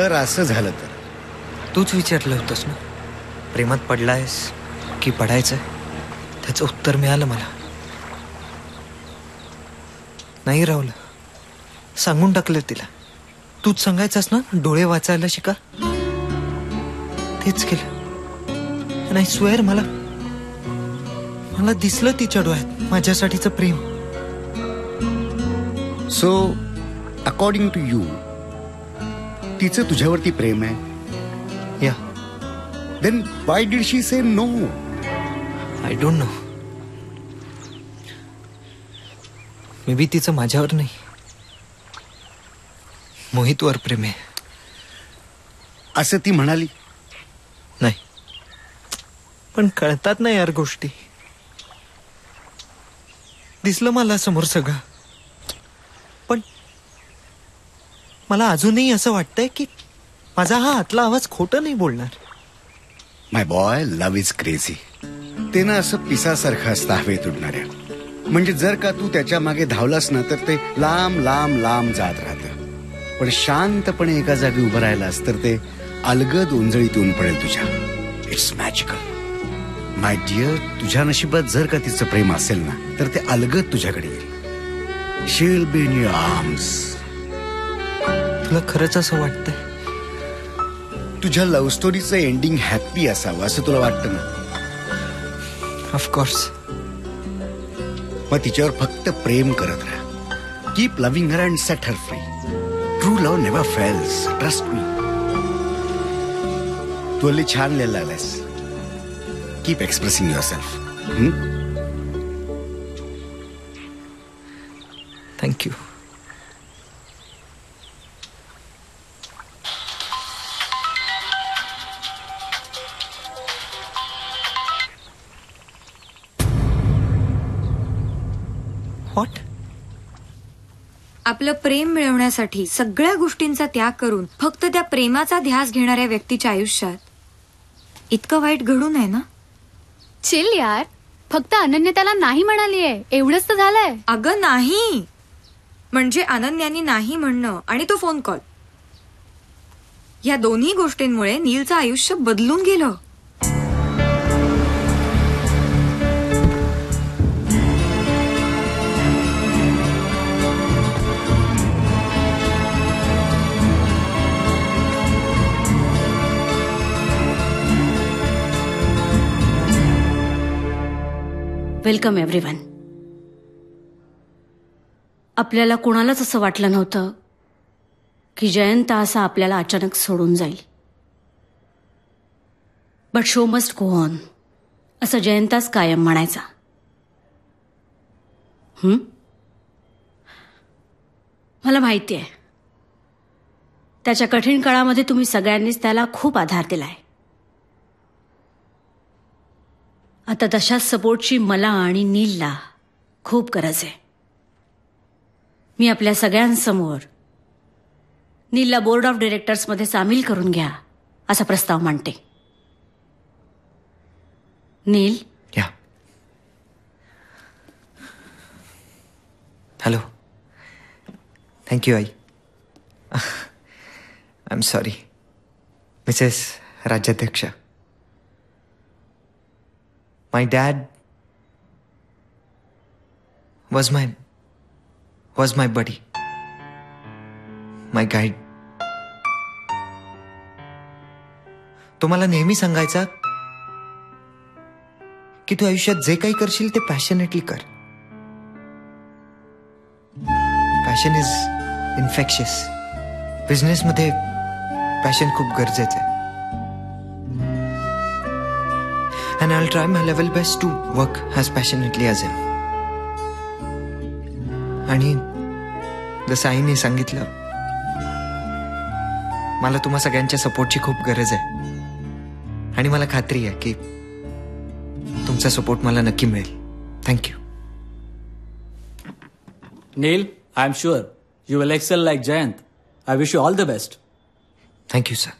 [SPEAKER 8] तर असं झालं तर
[SPEAKER 5] तूच विचारलं होतंस ना, प्रेमात पडलायस की पडायचंय? त्याचं उत्तर मिळालं मला. नाही राहुल, सांगून टाकलं तिला. तूच सांगायचंस ना, डोळे वाचायला शिका. तेच केलं. नाही स्वेअर, मला दिसलं तिच्या डोळ्यात माझ्यासाठीचं प्रेम.
[SPEAKER 8] सो अकॉर्डिंग टू यू तिचं तुझ्यावरती प्रेम आहे?
[SPEAKER 5] Yeah.
[SPEAKER 8] Then why did she say no?
[SPEAKER 5] I don't know. Maybe तिचं माझ्यावर नाही, मोहितवर प्रेम आहे
[SPEAKER 8] असं ती म्हणाली.
[SPEAKER 5] नाही, पण कळतात ना यार गोष्टी. दिसलं मला समोर सगळं, पण मला अजूनही असं वाटतंय की माझा हा आतला आवाज खोटं नाही बोलणार.
[SPEAKER 8] माय बॉय, लव्ह इज क्रेझी. ते ना असं पिसासारखं असतं हवेत उडणाऱ्या. म्हणजे जर का तू त्याच्या मागे धावलास ना तर ते लांब लांब लांब जात राहतं. पण शांतपणे एका जागी उभं राहिलास तर ते अलगद ओंजळीत येऊन पडेल तुझ्या. It's magical. माय डिअर, तुझ्या नशिबात जर का तिचं प्रेम असेल ना तर ते अलगद तुझ्याकडे येईल. She will be in your arms.
[SPEAKER 5] तुला खरंच असं वाटतंय?
[SPEAKER 8] तुझ्या लव्ह स्टोरीचं एंडिंग हॅप्पी असावं असं तुला वाटतं ना?
[SPEAKER 5] ऑफकोर्स.
[SPEAKER 8] मग तिच्यावर फक्त प्रेम करत राहा. Keep loving her and set her free. True love never fails, trust me. तू हल्ली छान लिहायला लागलायस. Keep expressing yourself.
[SPEAKER 5] Thank you. What?
[SPEAKER 6] आपलं प्रेम मिळवण्यासाठी सगळ्या गोष्टींचा त्याग करून फक्त त्या प्रेमाचा ध्यास घेणाऱ्या व्यक्तीच्या आयुष्यात इतकं वाईट घडू नये ना.
[SPEAKER 13] चिल यार, फक्त अनन्या त्याला नाही म्हणालीये, एवढंच तर झालंय.
[SPEAKER 6] अगं नाही, म्हणजे अनन्यानी नाही म्हणणं आणि तो फोन कॉल, या दोन्ही गोष्टींमुळे नीलचं आयुष्य बदलून गेलं.
[SPEAKER 10] Welcome everyone. आपल्याला कोणालाच असं वाटलं नव्हतं की जयंत असा आपल्याला अचानक सोडून जाईल. But show must go on, असं जयंताच कायम म्हणायचा. मला माहिती आहे, त्याच्या कठीण काळामध्ये तुम्ही सगळ्यांनीच त्याला खूप आधार दिलाय. आता तशाच सपोर्टची मला आणि नीलला खूप गरज आहे. मी आपल्या सगळ्यांसमोर नीलला बोर्ड ऑफ डिरेक्टर्समध्ये सामील करून घ्या असा प्रस्ताव मांडते. नील.
[SPEAKER 5] या. हॅलो. थँक्यू आई. I am sorry missus Rajyadhyaksha. My dad was my buddy, my guide. तो मला नेहमी सांगायचा की तू आयुष्यात जे काही करशील ते पॅशनेटली कर. Passion is infectious. बिझनेसमध्ये पॅशन खूप गरजेचं आहे. And I'll try my level best to work as passionately as him. आणि जसं आईने सांगितलं, मला तुम्हा सगळ्यांच्या सपोर्टची खूप गरज आहे आणि मला खात्री आहे की तुमचा सपोर्ट मला नक्की मिळेल. Thank you.
[SPEAKER 3] Neel, I am sure you will excel like Jayant. I wish you all the best.
[SPEAKER 5] Thank you sir.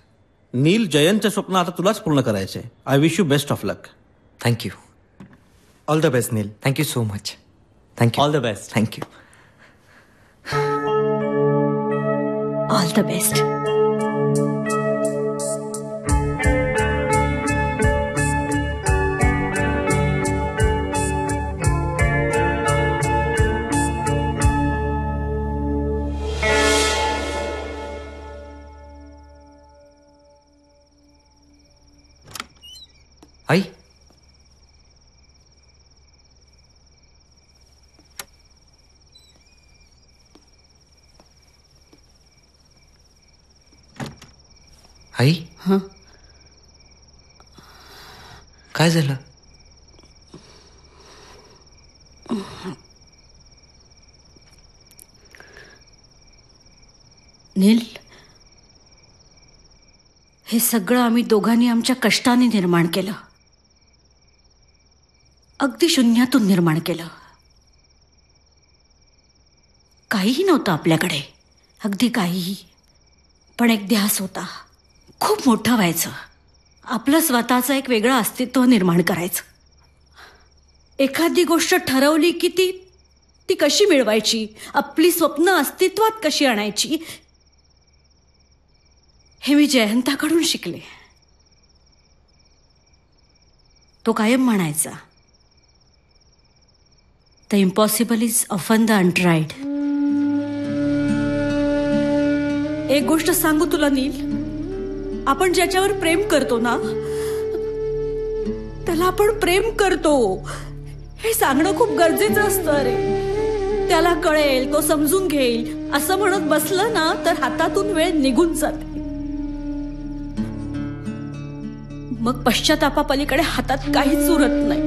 [SPEAKER 7] Neel, जयंतचे स्वप्न आता तुलाच पूर्ण करायचे. I wish you best of luck.
[SPEAKER 5] Thank you.
[SPEAKER 14] All the best Neel.
[SPEAKER 5] Thank you so much. Thank you.
[SPEAKER 14] All the best.
[SPEAKER 5] Thank you.
[SPEAKER 10] All the best.
[SPEAKER 5] आई आई
[SPEAKER 10] हं?
[SPEAKER 5] काय झालं?
[SPEAKER 10] नील, हे सगळं आम्ही दोघांनी आमच्या कष्टाने निर्माण केलं. अगदी शून्यातून निर्माण केलं. काहीही नव्हतं आपल्याकडे, अगदी काहीही. पण एक ध्यास होता, खूप मोठा व्हायचं, आपलं स्वतःचं एक वेगळं अस्तित्व निर्माण करायचं. एखादी गोष्ट ठरवली की ती कशी मिळवायची, आपली स्वप्न अस्तित्वात कशी आणायची, हे मी जयंताकडून शिकले. तो कायम म्हणायचा, the impossible is often the untried. एक गोष्ट सांगू तुला नील, आपण ज्याच्यावर प्रेम करतो ना, त्याला आपण प्रेम करतो हे सांगणं खूप गरजेचं असतं रे. त्याला कळेल, तो समजून घेईल असं म्हणत बसलं ना तर हातातून वेळ निघून जाते. मग पश्चातापापलीकडे हातात काहीच उरत नाही.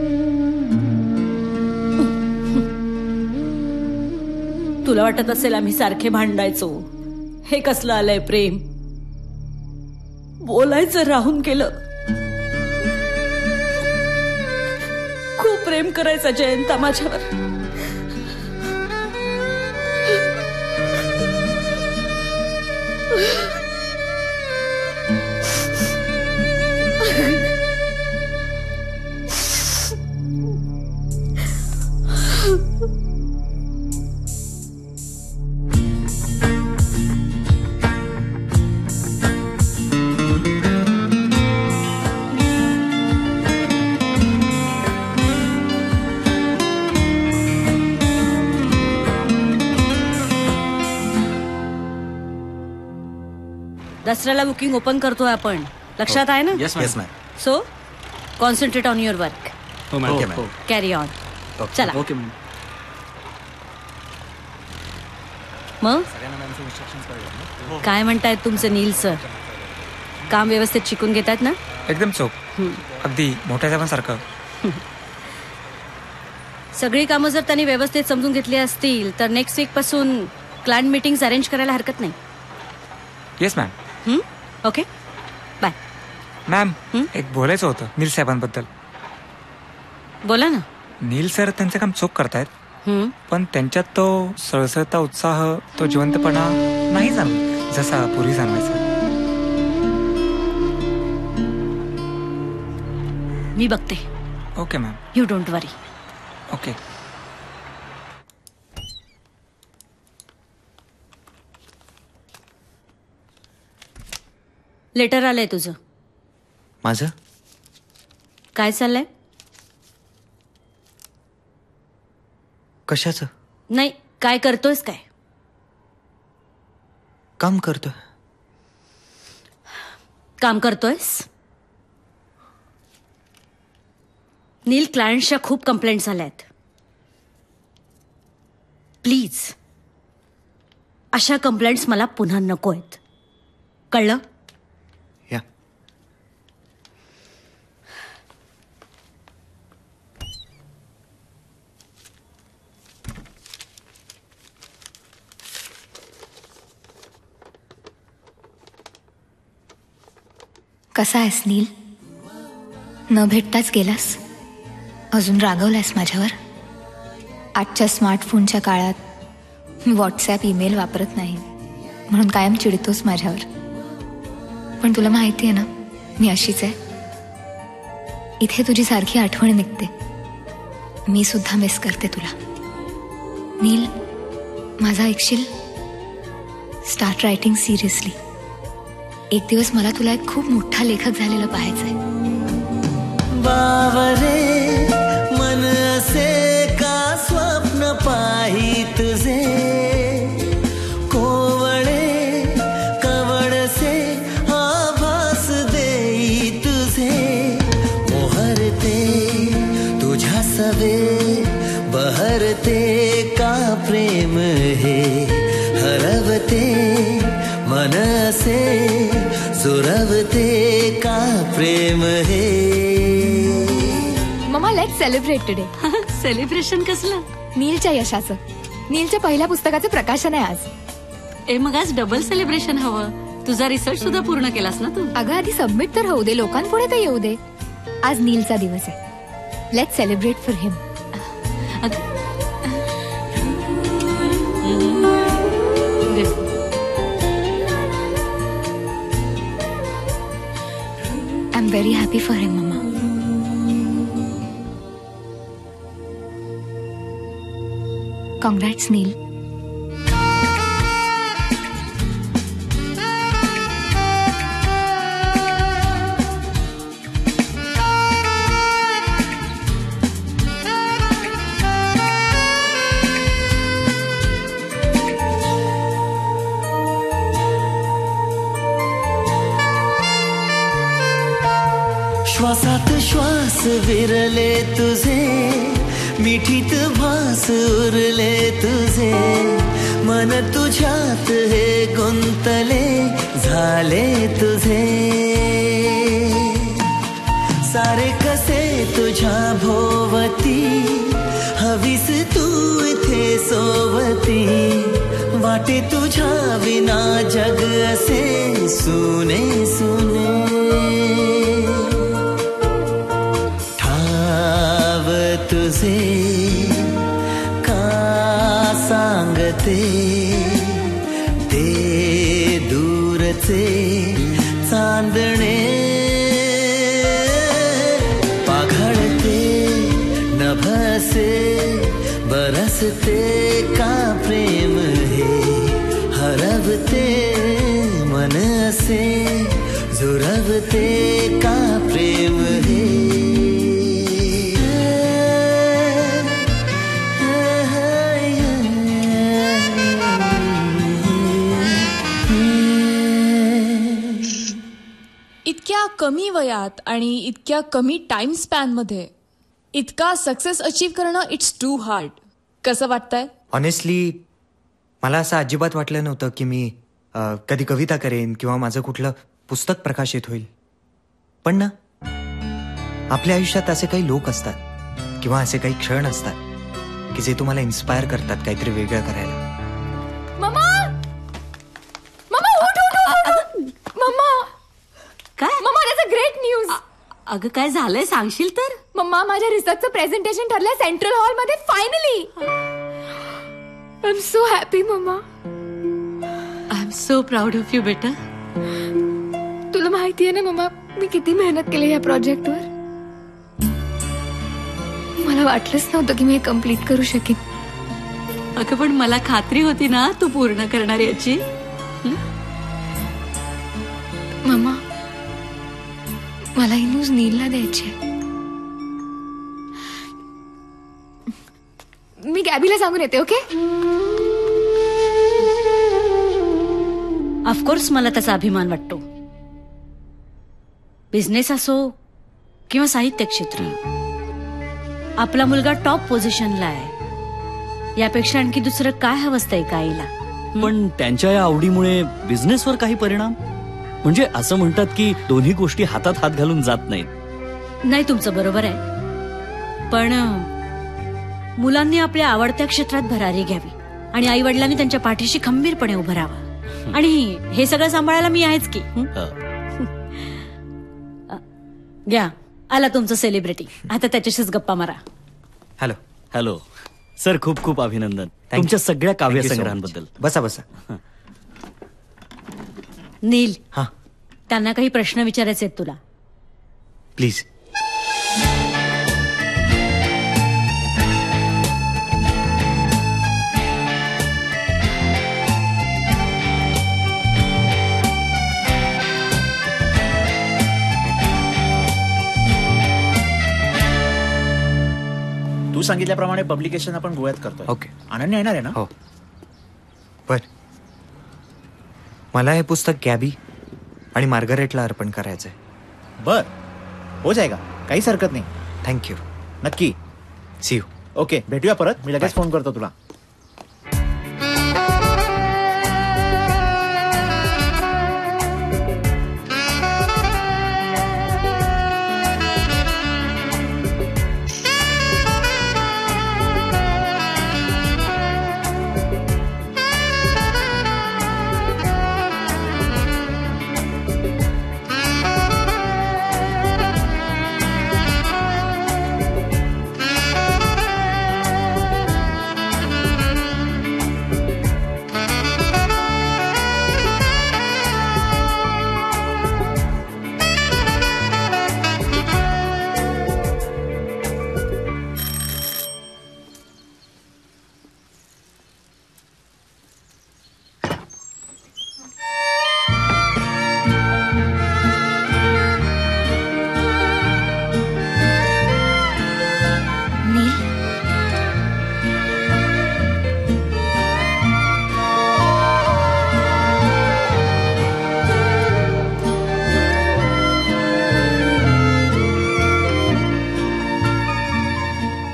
[SPEAKER 10] तुला वाटत असेल आम्ही सारखे भांडायचो, हे कसलं आलंय प्रेम. बोलायचं राहून गेलं. खूप प्रेम करायचा जयंता माझ्यावर. दसऱ्याला बुकिंग ओपन करतोय आपण, लक्षात आहे ना?
[SPEAKER 3] Yes ma'am.
[SPEAKER 10] So concentrate on your work.
[SPEAKER 3] हो मॅम.
[SPEAKER 10] Carry on. चला.
[SPEAKER 3] Okay ma'am.
[SPEAKER 10] मग काय म्हणतायत तुमचे नील सर? काम व्यवस्थित शिकून घेतात ना?
[SPEAKER 15] एकदम चोख, अगदी मोठ्या साहेबांसारखं.
[SPEAKER 10] सगळी कामं जर त्यांनी व्यवस्थित समजून घेतली असतील तर नेक्स्ट वीक पासून क्लायंट मीटिंग्स अरेंज करायला हरकत नाही.
[SPEAKER 15] Yes ma'am.
[SPEAKER 10] Okay, bye.
[SPEAKER 15] Ma'am, एक बोलायचं होतं नील साहेबांबद्दल.
[SPEAKER 10] बोला ना.
[SPEAKER 15] नील सर त्यांचं काम चोख करतायत, पण त्यांच्यात तो सळसळता उत्साह, तो जिवंतपणा नाही जाणवत जसा पूर्वी जाणवायचा.
[SPEAKER 10] मी बघते.
[SPEAKER 15] Okay ma'am.
[SPEAKER 10] You don't worry.
[SPEAKER 15] Okay.
[SPEAKER 10] Letter आलंय तुझं.
[SPEAKER 5] माझं
[SPEAKER 10] काय चाललंय?
[SPEAKER 5] कशाचं?
[SPEAKER 10] नाही, काय करतोयस? काय
[SPEAKER 5] काम करतोय?
[SPEAKER 10] काम करतोयस? नील, क्लायंट्सच्या खूप कंप्लेंट्स आल्यात. प्लीज, अशा कंप्लेंट्स मला पुन्हा नको आहेत. कळलं?
[SPEAKER 5] या.
[SPEAKER 6] कसा आहेस नील? न भेटताच गेलास? अजून रागवलायस माझ्यावर? आजच्या स्मार्टफोनच्या काळात मी व्हॉट्सॲप, ईमेल वापरत नाही म्हणून कायम चिडतोस माझ्यावर. पण तुला माहिती आहे ना, मी अशीच आहे. इथे तुझी सारखी आठवण निघते. मी सुद्धा मिस करते तुला. नील, माझा ऐकशील? Start writing seriously. एक दिवस मला तुला एक खूप मोठा लेखक झालेला पाहायचंय.
[SPEAKER 11] बावरे मन असे का स्वप्न पाही तुझे, कोवळे कवडसे आभास देई तुझे, मोहरते तुझ्या सवे बहरते का प्रेम हे, हरवते मन असे सुरवते का प्रेम हे.
[SPEAKER 6] Mamma, let's celebrate today.
[SPEAKER 10] Celebration कसलं?
[SPEAKER 6] नीलच्या यशाचं. नीलच्या पहिल्या पुस्तकाचं प्रकाशन आहे आज.
[SPEAKER 10] मग आज डबल सेलिब्रेशन हवं. तुझा रिसर्च सुद्धा पूर्ण केलास ना तू?
[SPEAKER 6] अगं आधी सबमिट तर होऊ दे, लोकांपुढे तर येऊ दे. आज नीलचा दिवस आहे. Let's celebrate for him. I am very happy for him mama. Congrats Neel.
[SPEAKER 11] श्वासात श्वास विरले तुझे, मिठीत भास उरले तुझे, मन तुझ्यात हे गुंतले झाले तुझे, सारे कसे तुझ्या भोवती, हवीस तू इथे सोबती, वाटे तुझ्या विना जग असे सुने सुने, तुझे का सांगते ते दूरचे चांदणे, पाघळते नभसे बरसते का प्रेम हे, हरवते मन असे झुरवते का प्रेम हे.
[SPEAKER 16] कमी वयात आणि इतक्या कमी टाइम स्पॅन मध्ये इतका सक्सेस अचीव करणं, इट्स टू हार्ड. कसं वाटतंय?
[SPEAKER 5] ऑनेस्टली मला असं अजिबात वाटलं नव्हतं की मी कधी कविता करेन किंवा माझं कुठलं पुस्तक प्रकाशित होईल. पण ना, आपल्या आयुष्यात असे काही लोक असतात किंवा असे काही क्षण असतात की जे तुम्हाला इन्स्पायर करतात काहीतरी वेगळं करायला.
[SPEAKER 6] मम्मा, मम्मा उठ उठ उठ. मम्मा
[SPEAKER 10] काय?
[SPEAKER 6] Mamma, that's a great news.
[SPEAKER 10] अगं काय झालंय सांगशील तर?
[SPEAKER 6] मम्मा, माझ्या रिसर्चचं प्रेझेंटेशन ठरलंय सेंट्रल हॉल मध्ये finally. I am so happy mamma.
[SPEAKER 10] I am so proud of you बेटा.
[SPEAKER 6] तुला माहितीये ना मम्मा, मी किती मेहनत केली या प्रोजेक्टवर. मला वाटलंच नव्हतं की मी हे कम्प्लीट करू शकेन.
[SPEAKER 10] अगं पण मला खात्री होती ना तू पूर्ण करणार याची.
[SPEAKER 6] मम्मा, मला ही न्यूज नीलला द्यायची. मी गॅबीला सांगून येते. ओके?
[SPEAKER 10] ऑफकोर्स मला त्याचा अभिमान वाटतो. बिझनेस असो किंवा साहित्य क्षेत्र, आपला मुलगा टॉप पोझिशनला आहे. यापेक्षा आणखी दुसरं काय हवं असतंय का आईला?
[SPEAKER 17] पण त्यांच्या या आवडीमुळे बिझनेसवर काही परिणाम? म्हणजे असं म्हणतात की दोन्ही गोष्टी हातात हात घालून जात नाहीत.
[SPEAKER 10] नाही, तुमचं बरोबर आहे. पण मुलांनी आपल्या आवडत्या क्षेत्रात भरारी घ्यावी आणि आई वडिलांनी त्यांच्या पाठीशी खंबीरपणे उभं राहावं. आणि हे सगळं सांभाळायला मी आहेच की. घ्या, आला तुमचं सेलिब्रिटी. आता त्याच्याशीच गप्पा मारा.
[SPEAKER 5] हॅलो.
[SPEAKER 17] हॅलो सर, खूप खूप अभिनंदन तुमच्या सगळ्या काव्यसंग्रहांबद्दल.
[SPEAKER 5] बसा बसा.
[SPEAKER 10] नील,
[SPEAKER 5] हा,
[SPEAKER 10] त्यांना काही प्रश्न विचारायचे आहेत तुला.
[SPEAKER 5] प्लीज.
[SPEAKER 7] तू सांगितल्याप्रमाणे पब्लिकेशन आपण गोव्यात करतोय.
[SPEAKER 5] ओके.
[SPEAKER 7] अनन्या येणार आहे ना?
[SPEAKER 5] हो. बर, मला हे पुस्तक गॅबी आणि मार्गारेटला अर्पण करायचंय.
[SPEAKER 7] बर, हो जाएगा, काहीच हरकत नाही.
[SPEAKER 5] थँक्यू.
[SPEAKER 7] नक्की.
[SPEAKER 5] C you.
[SPEAKER 7] ओके, भेटूया परत. मी लगेच फोन करतो तुला.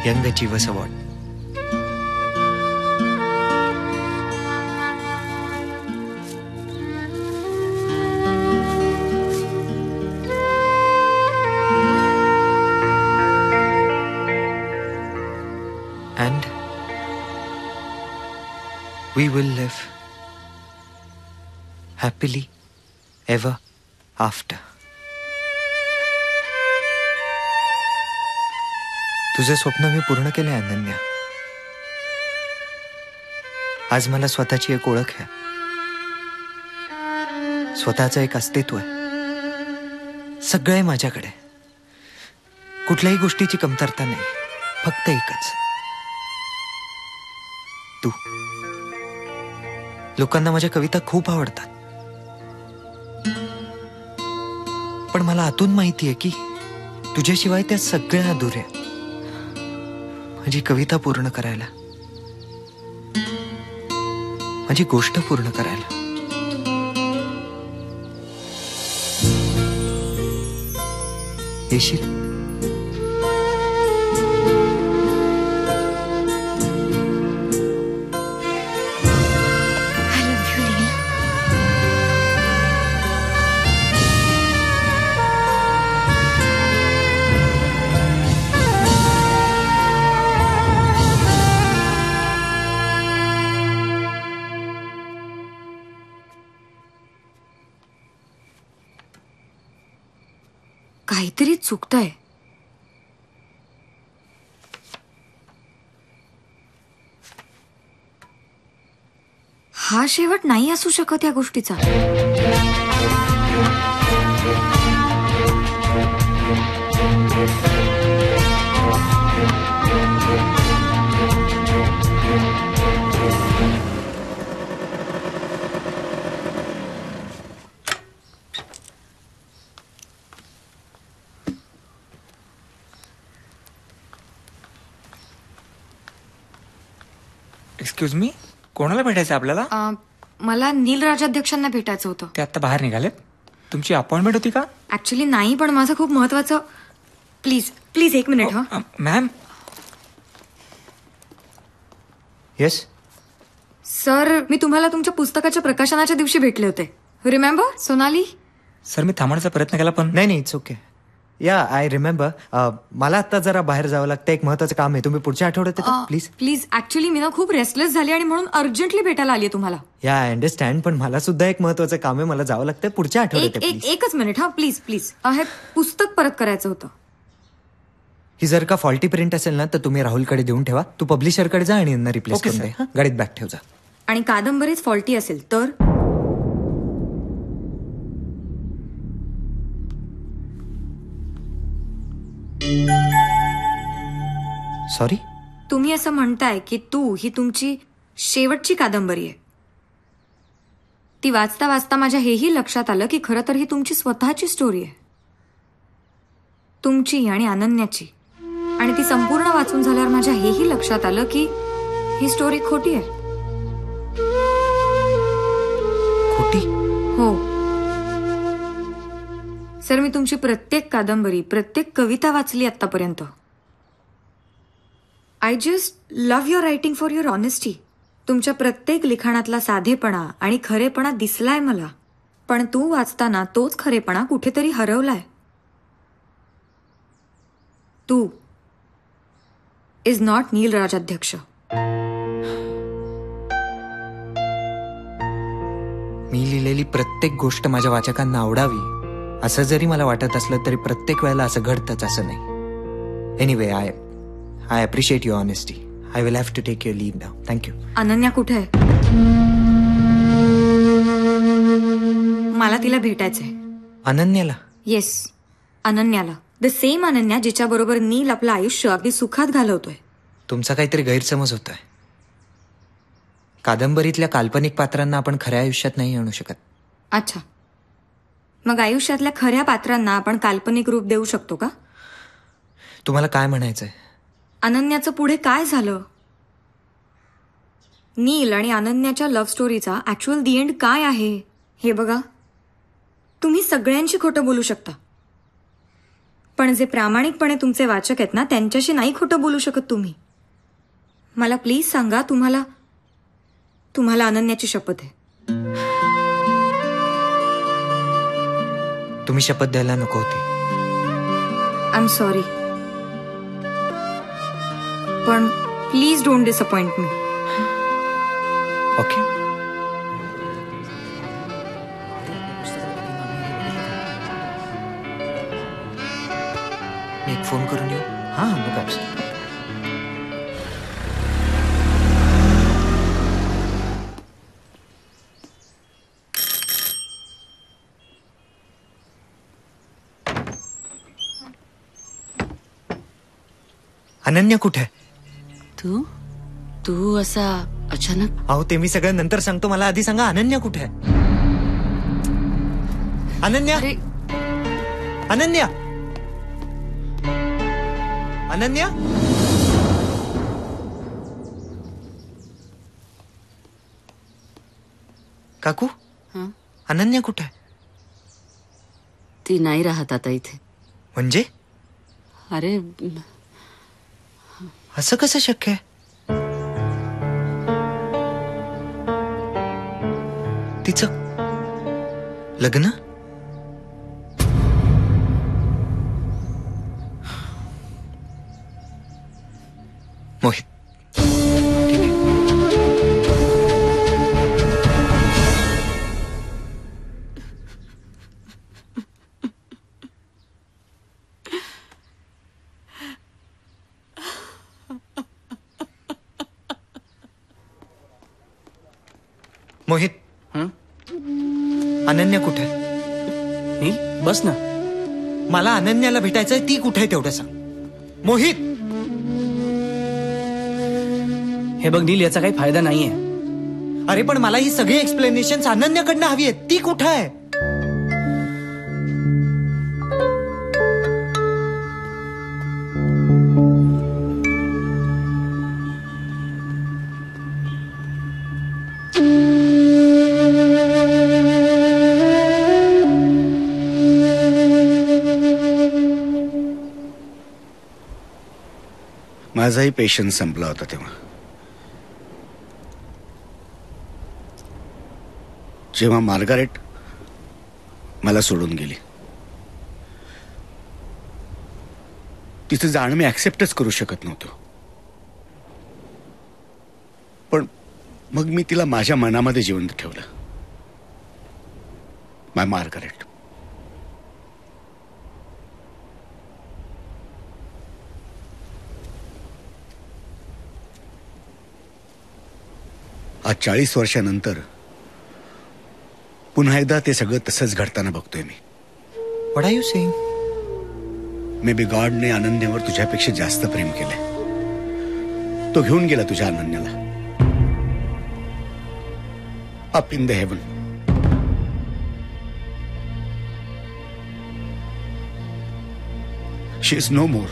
[SPEAKER 5] Young achievers award. And we will live happily ever after. तुझं स्वप्न मी पूर्ण केलंय अनन्या. आज मला स्वतःची एक ओळख आहे, स्वतःचं एक अस्तित्व आहे. सगळं आहे माझ्याकडे, कुठल्याही गोष्टीची कमतरता नाही, फक्त एकच, तू. लोकांना माझ्या कविता खूप आवडतात, पण मला आतून माहितीये की तुझ्याशिवाय त्या सगळ्या अधुऱ्या. माझी कविता पूर्ण करायला, माझी गोष्ट पूर्ण करायला येशील?
[SPEAKER 6] काहीतरी चुकतंय. हा शेवट नाही असू शकत या गोष्टीचा.
[SPEAKER 15] एक्सक्यूज मी, कोणाला भेटायचं आपल्याला?
[SPEAKER 6] मला नील राजाध्यक्षांना भेटायचं होतं.
[SPEAKER 15] ते आता बाहेर निघालेत. तुमची अपॉइंटमेंट होती का?
[SPEAKER 6] ऍक्च्युली नाही, पण माझं खूप महत्वाचं. प्लीज प्लीज एक मिनिट. हा
[SPEAKER 15] मॅम.
[SPEAKER 5] येस
[SPEAKER 6] सर, मी तुम्हाला तुमच्या पुस्तकाच्या प्रकाशनाच्या दिवशी भेटले होते. रिमेंबर सोनाली?
[SPEAKER 15] सर, मी थांबण्याचा प्रयत्न केला पण
[SPEAKER 5] नाही. It's okay. या आय रिमेंबर. मला आता जरा बाहेर जावं लागतं, एक महत्वाचं काम आहे. तुम्ही पुढच्या आठवड्यात येता प्लीज?
[SPEAKER 6] प्लीज. ऍक्च्युली मी ना खूप रेस्टलेस झाली आणि म्हणून अर्जंटली भेटायला आली तुम्हाला.
[SPEAKER 5] या आय अंडरस्टँड, पण मला सुद्धा एक महत्वाचं काम आहे, मला जावं लागतं पुढच्या आठवड्यात.
[SPEAKER 6] एकच मिनिट. हा प्लीज प्लीज. हे पुस्तक परत करायचं होतं.
[SPEAKER 5] ही जर का फॉल्टी प्रिंट असेल ना तर तुम्ही राहुलकडे देऊन ठेवा. तू पब्लिशरकडे जा आणि यांना रिप्लेस करून दे. गाडीत बॅग ठेव जा.
[SPEAKER 6] आणि कादंबरीच फॉल्टी असेल तर?
[SPEAKER 5] सॉरी?
[SPEAKER 6] तुम्ही असं म्हणताय की तू ही तुमची शेवटची कादंबरी आहे. ती वाचता वाचता माझ्या हेही लक्षात आलं की खरं तर ही तुमची स्वतःची स्टोरी आहे, तुमची आणि अनन्याची.
[SPEAKER 4] आणि ती संपूर्ण वाचून झाल्यावर माझ्या हेही लक्षात आलं की ही स्टोरी खोटी आहे.
[SPEAKER 5] खोटी?
[SPEAKER 4] हो सर, मी तुमची प्रत्येक कादंबरी, प्रत्येक कविता वाचली आतापर्यंत. I just love your writing for your honesty. तुमच्या प्रत्येक लिखाणातला साधेपणा आणि खरेपणा दिसलाय मला, पण तू वाचताना तोच खरेपणा कुठेतरी हरवलाय. तू इज नॉट नील राजाध्यक्ष.
[SPEAKER 5] मी लिहिलेली प्रत्येक गोष्ट माझ्या वाचकांना आवडावी असं जरी मला वाटत असलं तरी प्रत्येक वेळेला असं घडतंच असं नाही. Anyway, I appreciate your honesty. I will have to take your leave now. Thank you.
[SPEAKER 4] Ananya कुठे आहे? मला तिला भेटायचंय.
[SPEAKER 5] अनन्याला?
[SPEAKER 4] येस, अनन्याला. द सेम अनन्या जिच्या बरोबर नील आपलं आयुष्य अगदी सुखात घालवतोय.
[SPEAKER 5] तुमचा काहीतरी गैरसमज होतोय. कादंबरीतल्या काल्पनिक पात्रांना आपण खऱ्या आयुष्यात नाही आणू शकत.
[SPEAKER 4] अच्छा, मग आयुष्यातल्या खऱ्या पात्रांना आपण काल्पनिक रूप देऊ शकतो का?
[SPEAKER 5] तुम्हाला काय म्हणायचंय?
[SPEAKER 4] अनन्याचं पुढे काय झालं? नील आणि अनन्याच्या लव्ह स्टोरीचा ऍक्च्युअल दी एंड काय आहे हे बघा. तुम्ही सगळ्यांशी खोटं बोलू शकता, पण जे प्रामाणिकपणे तुमचे वाचक आहेत ना, त्यांच्याशी नाही खोटं बोलू शकत तुम्ही. मला प्लीज सांगा, तुम्हाला अनन्याची शपथ आहे?
[SPEAKER 5] तुम्ही शपथ द्यायला नको होती.
[SPEAKER 4] आय एम सॉरी, पण please don't disappoint me.
[SPEAKER 5] Okay. मी एक फोन करून येऊ? हां, नो प्रॉब्लेम. अनन्या कुठे आहे?
[SPEAKER 10] तू असा अचानक?
[SPEAKER 5] अहो, ते मी सगळं नंतर सांगतो. मला आधी सांगा, अनन्या कुठे आहे? अनन्या, अनन्या, अनन्या. काकू, अनन्या कुठे आहे?
[SPEAKER 10] ती नाही राहत आता इथे.
[SPEAKER 5] म्हणजे?
[SPEAKER 10] अरे,
[SPEAKER 5] असं कसं शक्य आहे? तिचं लग्न? मोहित, मोहित, अनन्या कुठे आहे?
[SPEAKER 12] बस ना.
[SPEAKER 5] मला अनन्याला भेटायचंय. ती कुठे आहे तेवढं सांग. मोहित.
[SPEAKER 12] हे बघ नील, याचा काही फायदा नाहीये.
[SPEAKER 5] अरे पण मला ही सगळी एक्सप्लेनेशन अनन्याकडनं हवी आहे. ती कुठे आहे?
[SPEAKER 8] माझाही पेशन्स संपला होता तेव्हा. जेव्हा मार्गारेट मला सोडून गेली, तिचं जाणं मी ऍक्सेप्टच करू शकत नव्हतो. पण मग मी तिला माझ्या मनामध्ये जिवंत ठेवलं. माय मार्गारेट. आज 40 वर्षानंतर पुन्हा एकदा ते सगळं तसंच घडताना बघतोय मी.
[SPEAKER 5] What are you saying?
[SPEAKER 8] Maybe गॉडने अनन्यावर तुझ्यापेक्षा जास्त प्रेम केलंय. तो घेऊन गेला तुझ्या अनन्याला up in the heaven. She is no more.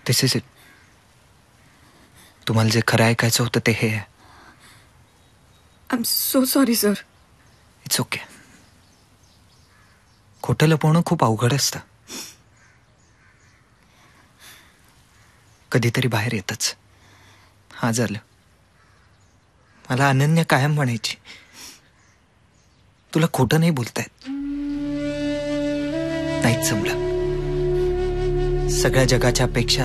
[SPEAKER 5] This is it. तुम्हाला जे खरं ऐकायचं होतं ते हे आहे.
[SPEAKER 16] I am so sorry sir.
[SPEAKER 5] It's okay. खोटं लपवणं खूप अवघड असतं. कधीतरी बाहेर येतच. हा झालं. मला अनन्या कायम म्हणायची, तुला खोटं नाही बोलतायत. नाहीच जमलं. सगळ्या जगाच्या अपेक्षा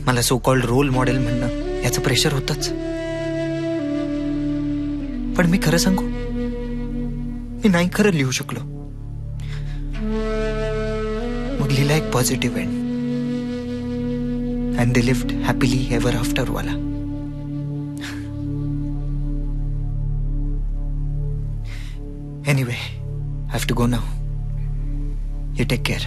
[SPEAKER 5] मला सो कॉल्ड रोल मॉडेल म्हणणं याचं प्रेशर होतच. पण मी खरं सांगू, मी नाही खरं लिहू शकलो. मग लिहिला एक positive end. And they lived happily ever after वाला. Anyway, I have to go now. You take care.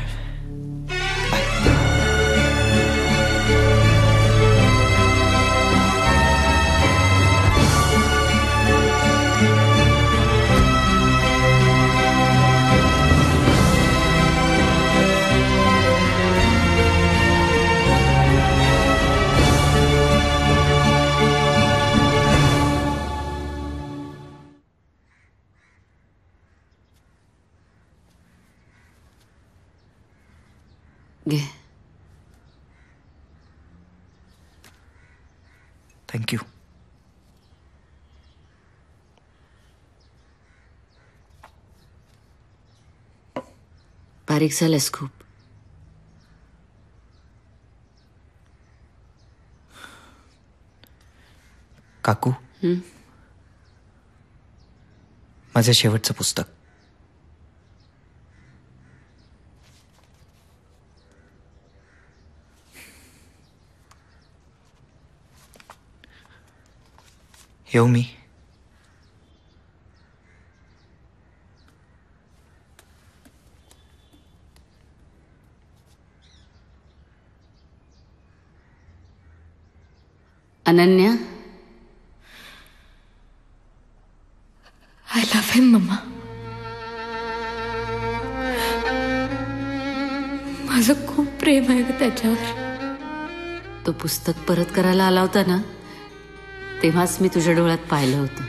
[SPEAKER 10] घे.
[SPEAKER 5] थँक्यू.
[SPEAKER 10] बारीक झालंस खूप.
[SPEAKER 5] काकू, माझं शेवटचं पुस्तक. येऊ मी.
[SPEAKER 10] Ananya,
[SPEAKER 16] I love him mama. माझं खूप प्रेम आहे ग त्याच्यावर.
[SPEAKER 10] तो पुस्तक परत करायला आला होता ना, तेव्हाच मी तुझ्या डोळ्यात पाहिलं होतं.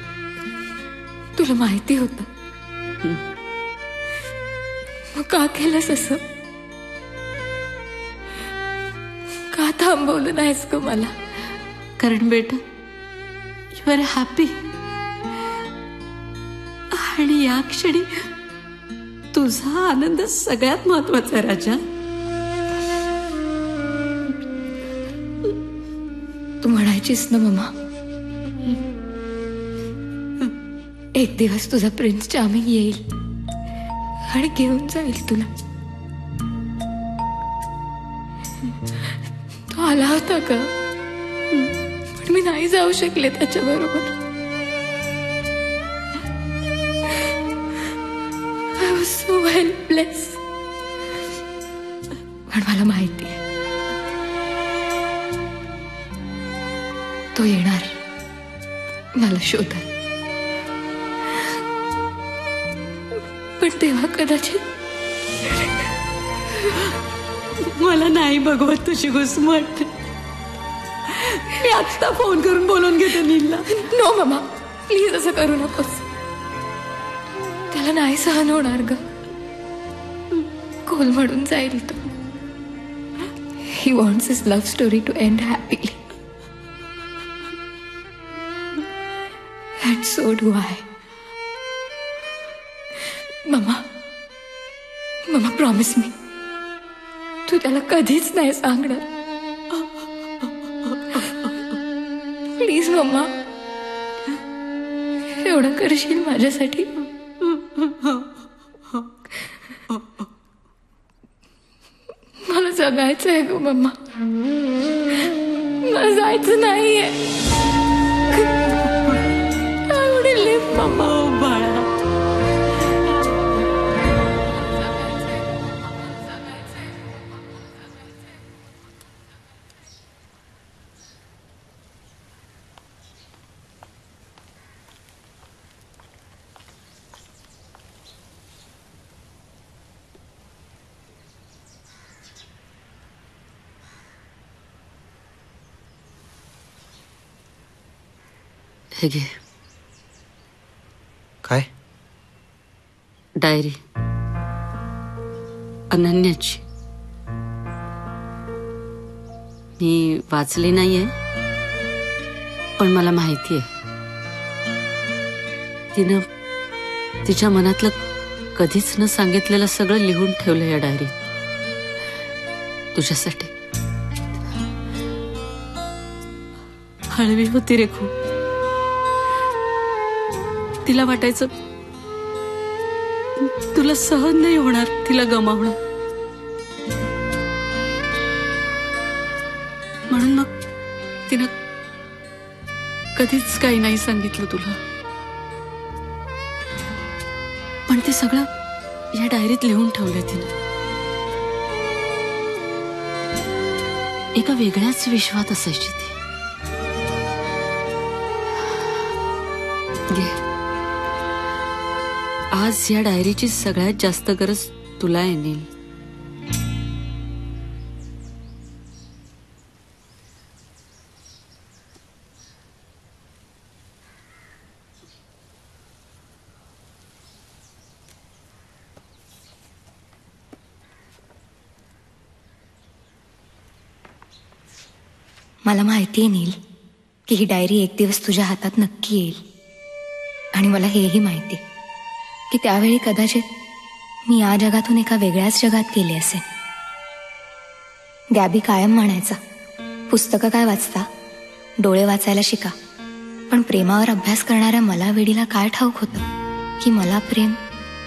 [SPEAKER 16] तुला माहिती होतं? मग का केलंस असं? का थांबवलं नाहीस ग मला?
[SPEAKER 10] कारण बेटा, यू आर हॅपी. आणि या क्षणी तुझा आनंद सगळ्यात महत्वाचा आहे राजा.
[SPEAKER 16] तू म्हणायचीस ना मम्मा, एक दिवस तुझा प्रिन्स चार्मिंग येईल आणि घेऊन जाईल तुला. तो आला होता का? पण मी नाही जाऊ शकले त्याच्याबरोबर. I was so helpless. पण मला माहिती आहे तो येणार, मला शोधल. पण तेव्हा कदाचित
[SPEAKER 10] मला नाही बघवत तुझी घुसमट. मी आत्ता फोन करून बोलून घेते नीलला.
[SPEAKER 16] नो मामा, प्लीज असं करू नकोस. त्याला नाही सहन होणार ग. कोलमडून जाईल तो. He wants his love story to end happily. And so do I. Mama, mama promise me, तू त्याला कधीच नाही सांगणार. प्लीज मम्मा, एवढं करशील माझ्यासाठी? मला जगायचं आहे ग मम्मा. मला जायचं नाहीये. I want to live, mamma.
[SPEAKER 10] बाळा, हे घे
[SPEAKER 5] काय?
[SPEAKER 10] डायरी अनन्याची. मी वाचली नाहीये, पण मला माहितीये तिनं तिच्या मनातलं कधीच न सांगितलेलं सगळं लिहून ठेवलं या डायरीत तुझ्यासाठी. हळवी होती रे खूप. तिला वाटायचं तुला सहन नाही होणार तिला गमावणं, म्हणून मग तिनं कधीच काही नाही सांगितलं तुला. पण ते सगळं या डायरीत लिहून ठेवलंय तिनं. एका वेगळ्याच विश्वात असायची ती. आज या डायरीची सगळ्यात जास्त गरज तुला आहे नील.
[SPEAKER 6] मला माहिती आहे नील की ही डायरी एक दिवस तुझ्या हातात नक्की येईल. आणि मला हेही माहिती की त्यावेळी कदाचित मी या जगातून एका वेगळ्याच जगात गेले असेल. गॅबी कायम म्हणायचा, पुस्तकं काय वाचता, डोळे वाचायला शिका. पण प्रेमावर अभ्यास करणाऱ्या मला वेडीला काय ठाऊक होतं की मला प्रेम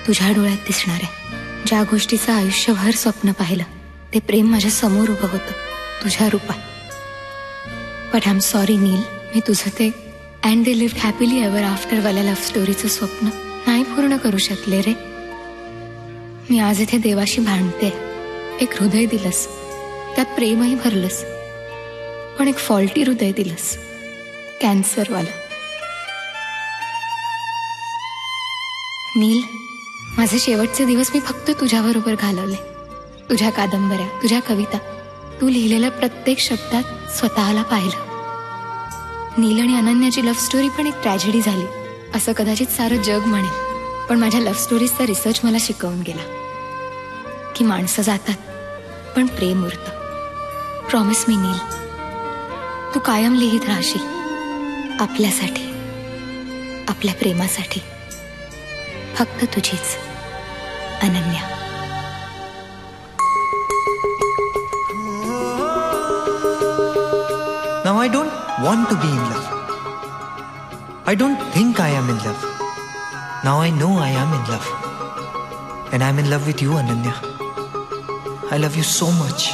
[SPEAKER 6] तुझ्या डोळ्यात दिसणार आहे. ज्या गोष्टीचं आयुष्यभर स्वप्न पाहिलं ते प्रेम माझ्या समोर उभं होतं तुझ्या रूपात. बट आय एम सॉरी नील, मी तुझं ते and they lived happily ever after वाल्या लव्ह स्टोरीचं स्वप्न नाही पूर्ण करू शकले रे. मी आज इथे देवाशी भांडते. एक हृदय दिलंस, त्यात प्रेमही भरलंस, पण एक फॉल्टी हृदय दिलंस, कॅन्सरवालं. नील, माझे शेवटचे दिवस मी फक्त तुझ्याबरोबर घालवले. तुझ्या कादंबऱ्या, तुझ्या कविता, तू लिहिलेल्या प्रत्येक शब्दात स्वतःला पाहिलं. नील आणि अनन्याची लव्ह स्टोरी पण एक ट्रॅजेडी झाली असं कदाचित सारं जग म्हणेल. पण माझ्या लव्ह स्टोरीजचा रिसर्च मला शिकवून गेला की माणसं जातात पण प्रेम उरतं. प्रॉमिस मी नील, तू कायम लिहित राहशील आपल्यासाठी, आपल्या प्रेमासाठी. फक्त तुझीच Ananya.
[SPEAKER 5] Now I don't want to be in love. I don't think I am in love. Now I know I am in love. And I'm in love with you, Ananya. I love you so much.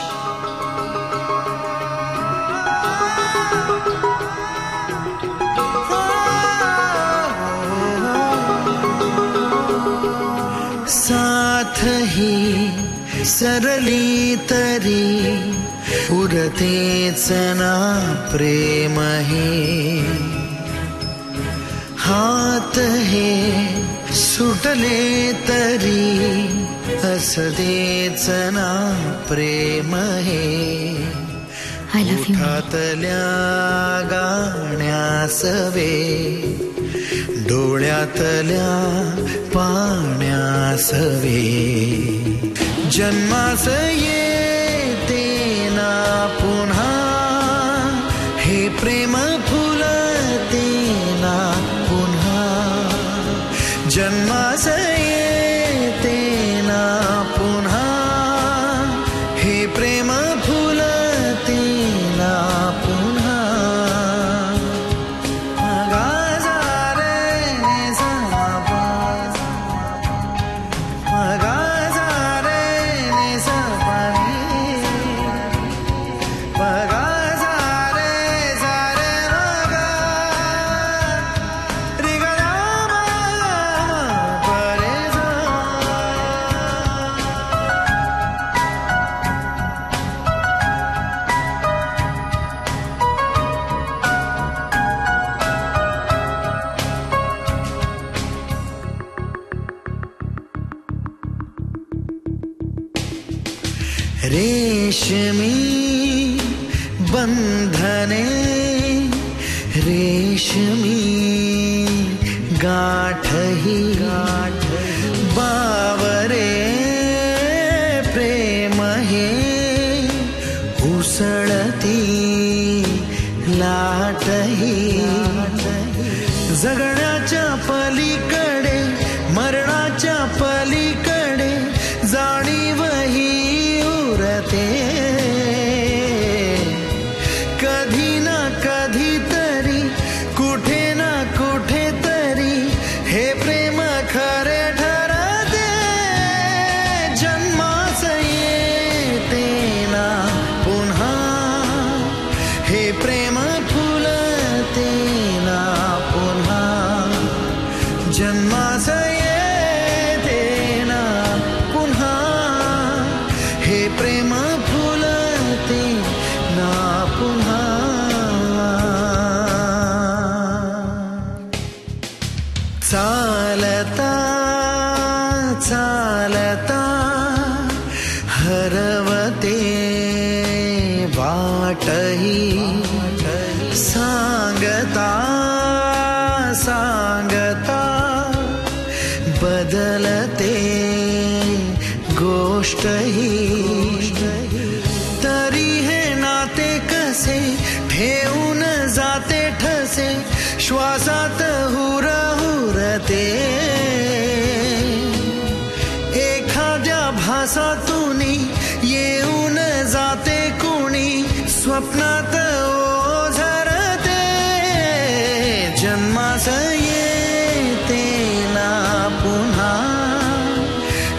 [SPEAKER 11] साथ ही सरली तरी उरतेच ना प्रेम हे. हात हे सुटले तरी असतेच ना प्रेम हे. ओठातल्या गाण्यासवे डोळ्यातल्या पाण्यासवे. जन्मास येते ना पुन्हा हे प्रेम फुलते ना पुन्हा. जन्मास येते ना पुन्हा हे प्रेम फुलते ना पुन्हा. रेशमी बंधने रेशमी
[SPEAKER 18] गाठही बावरे प्रेम हे उसळती लाटही जगण्याच्या पलीकडे मरणाच्या पलीकडे जाणीव ही उरते कधी ना कधी तरी कुठे ना कुठे तरी हे प्रेम खरे ठरते जन्मास येते ना पुन्हा हे प्रेम फुलते ना पुन्हा जन्मास येते ना पुन्हा हे प्रेम फुलते ना पुन्हा चालता चालता हरवते वाटही सांगता सांगता बदलते गोष्टही तरी हे नाते कसे ठेवून जाते ठसे श्वासात हुर हुरते एखाद्या भासातून येऊन जाते कुणी स्वप्नात ओझरते जन्मास येते ना पुन्हा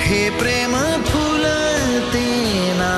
[SPEAKER 18] हे प्रेम फुलते ना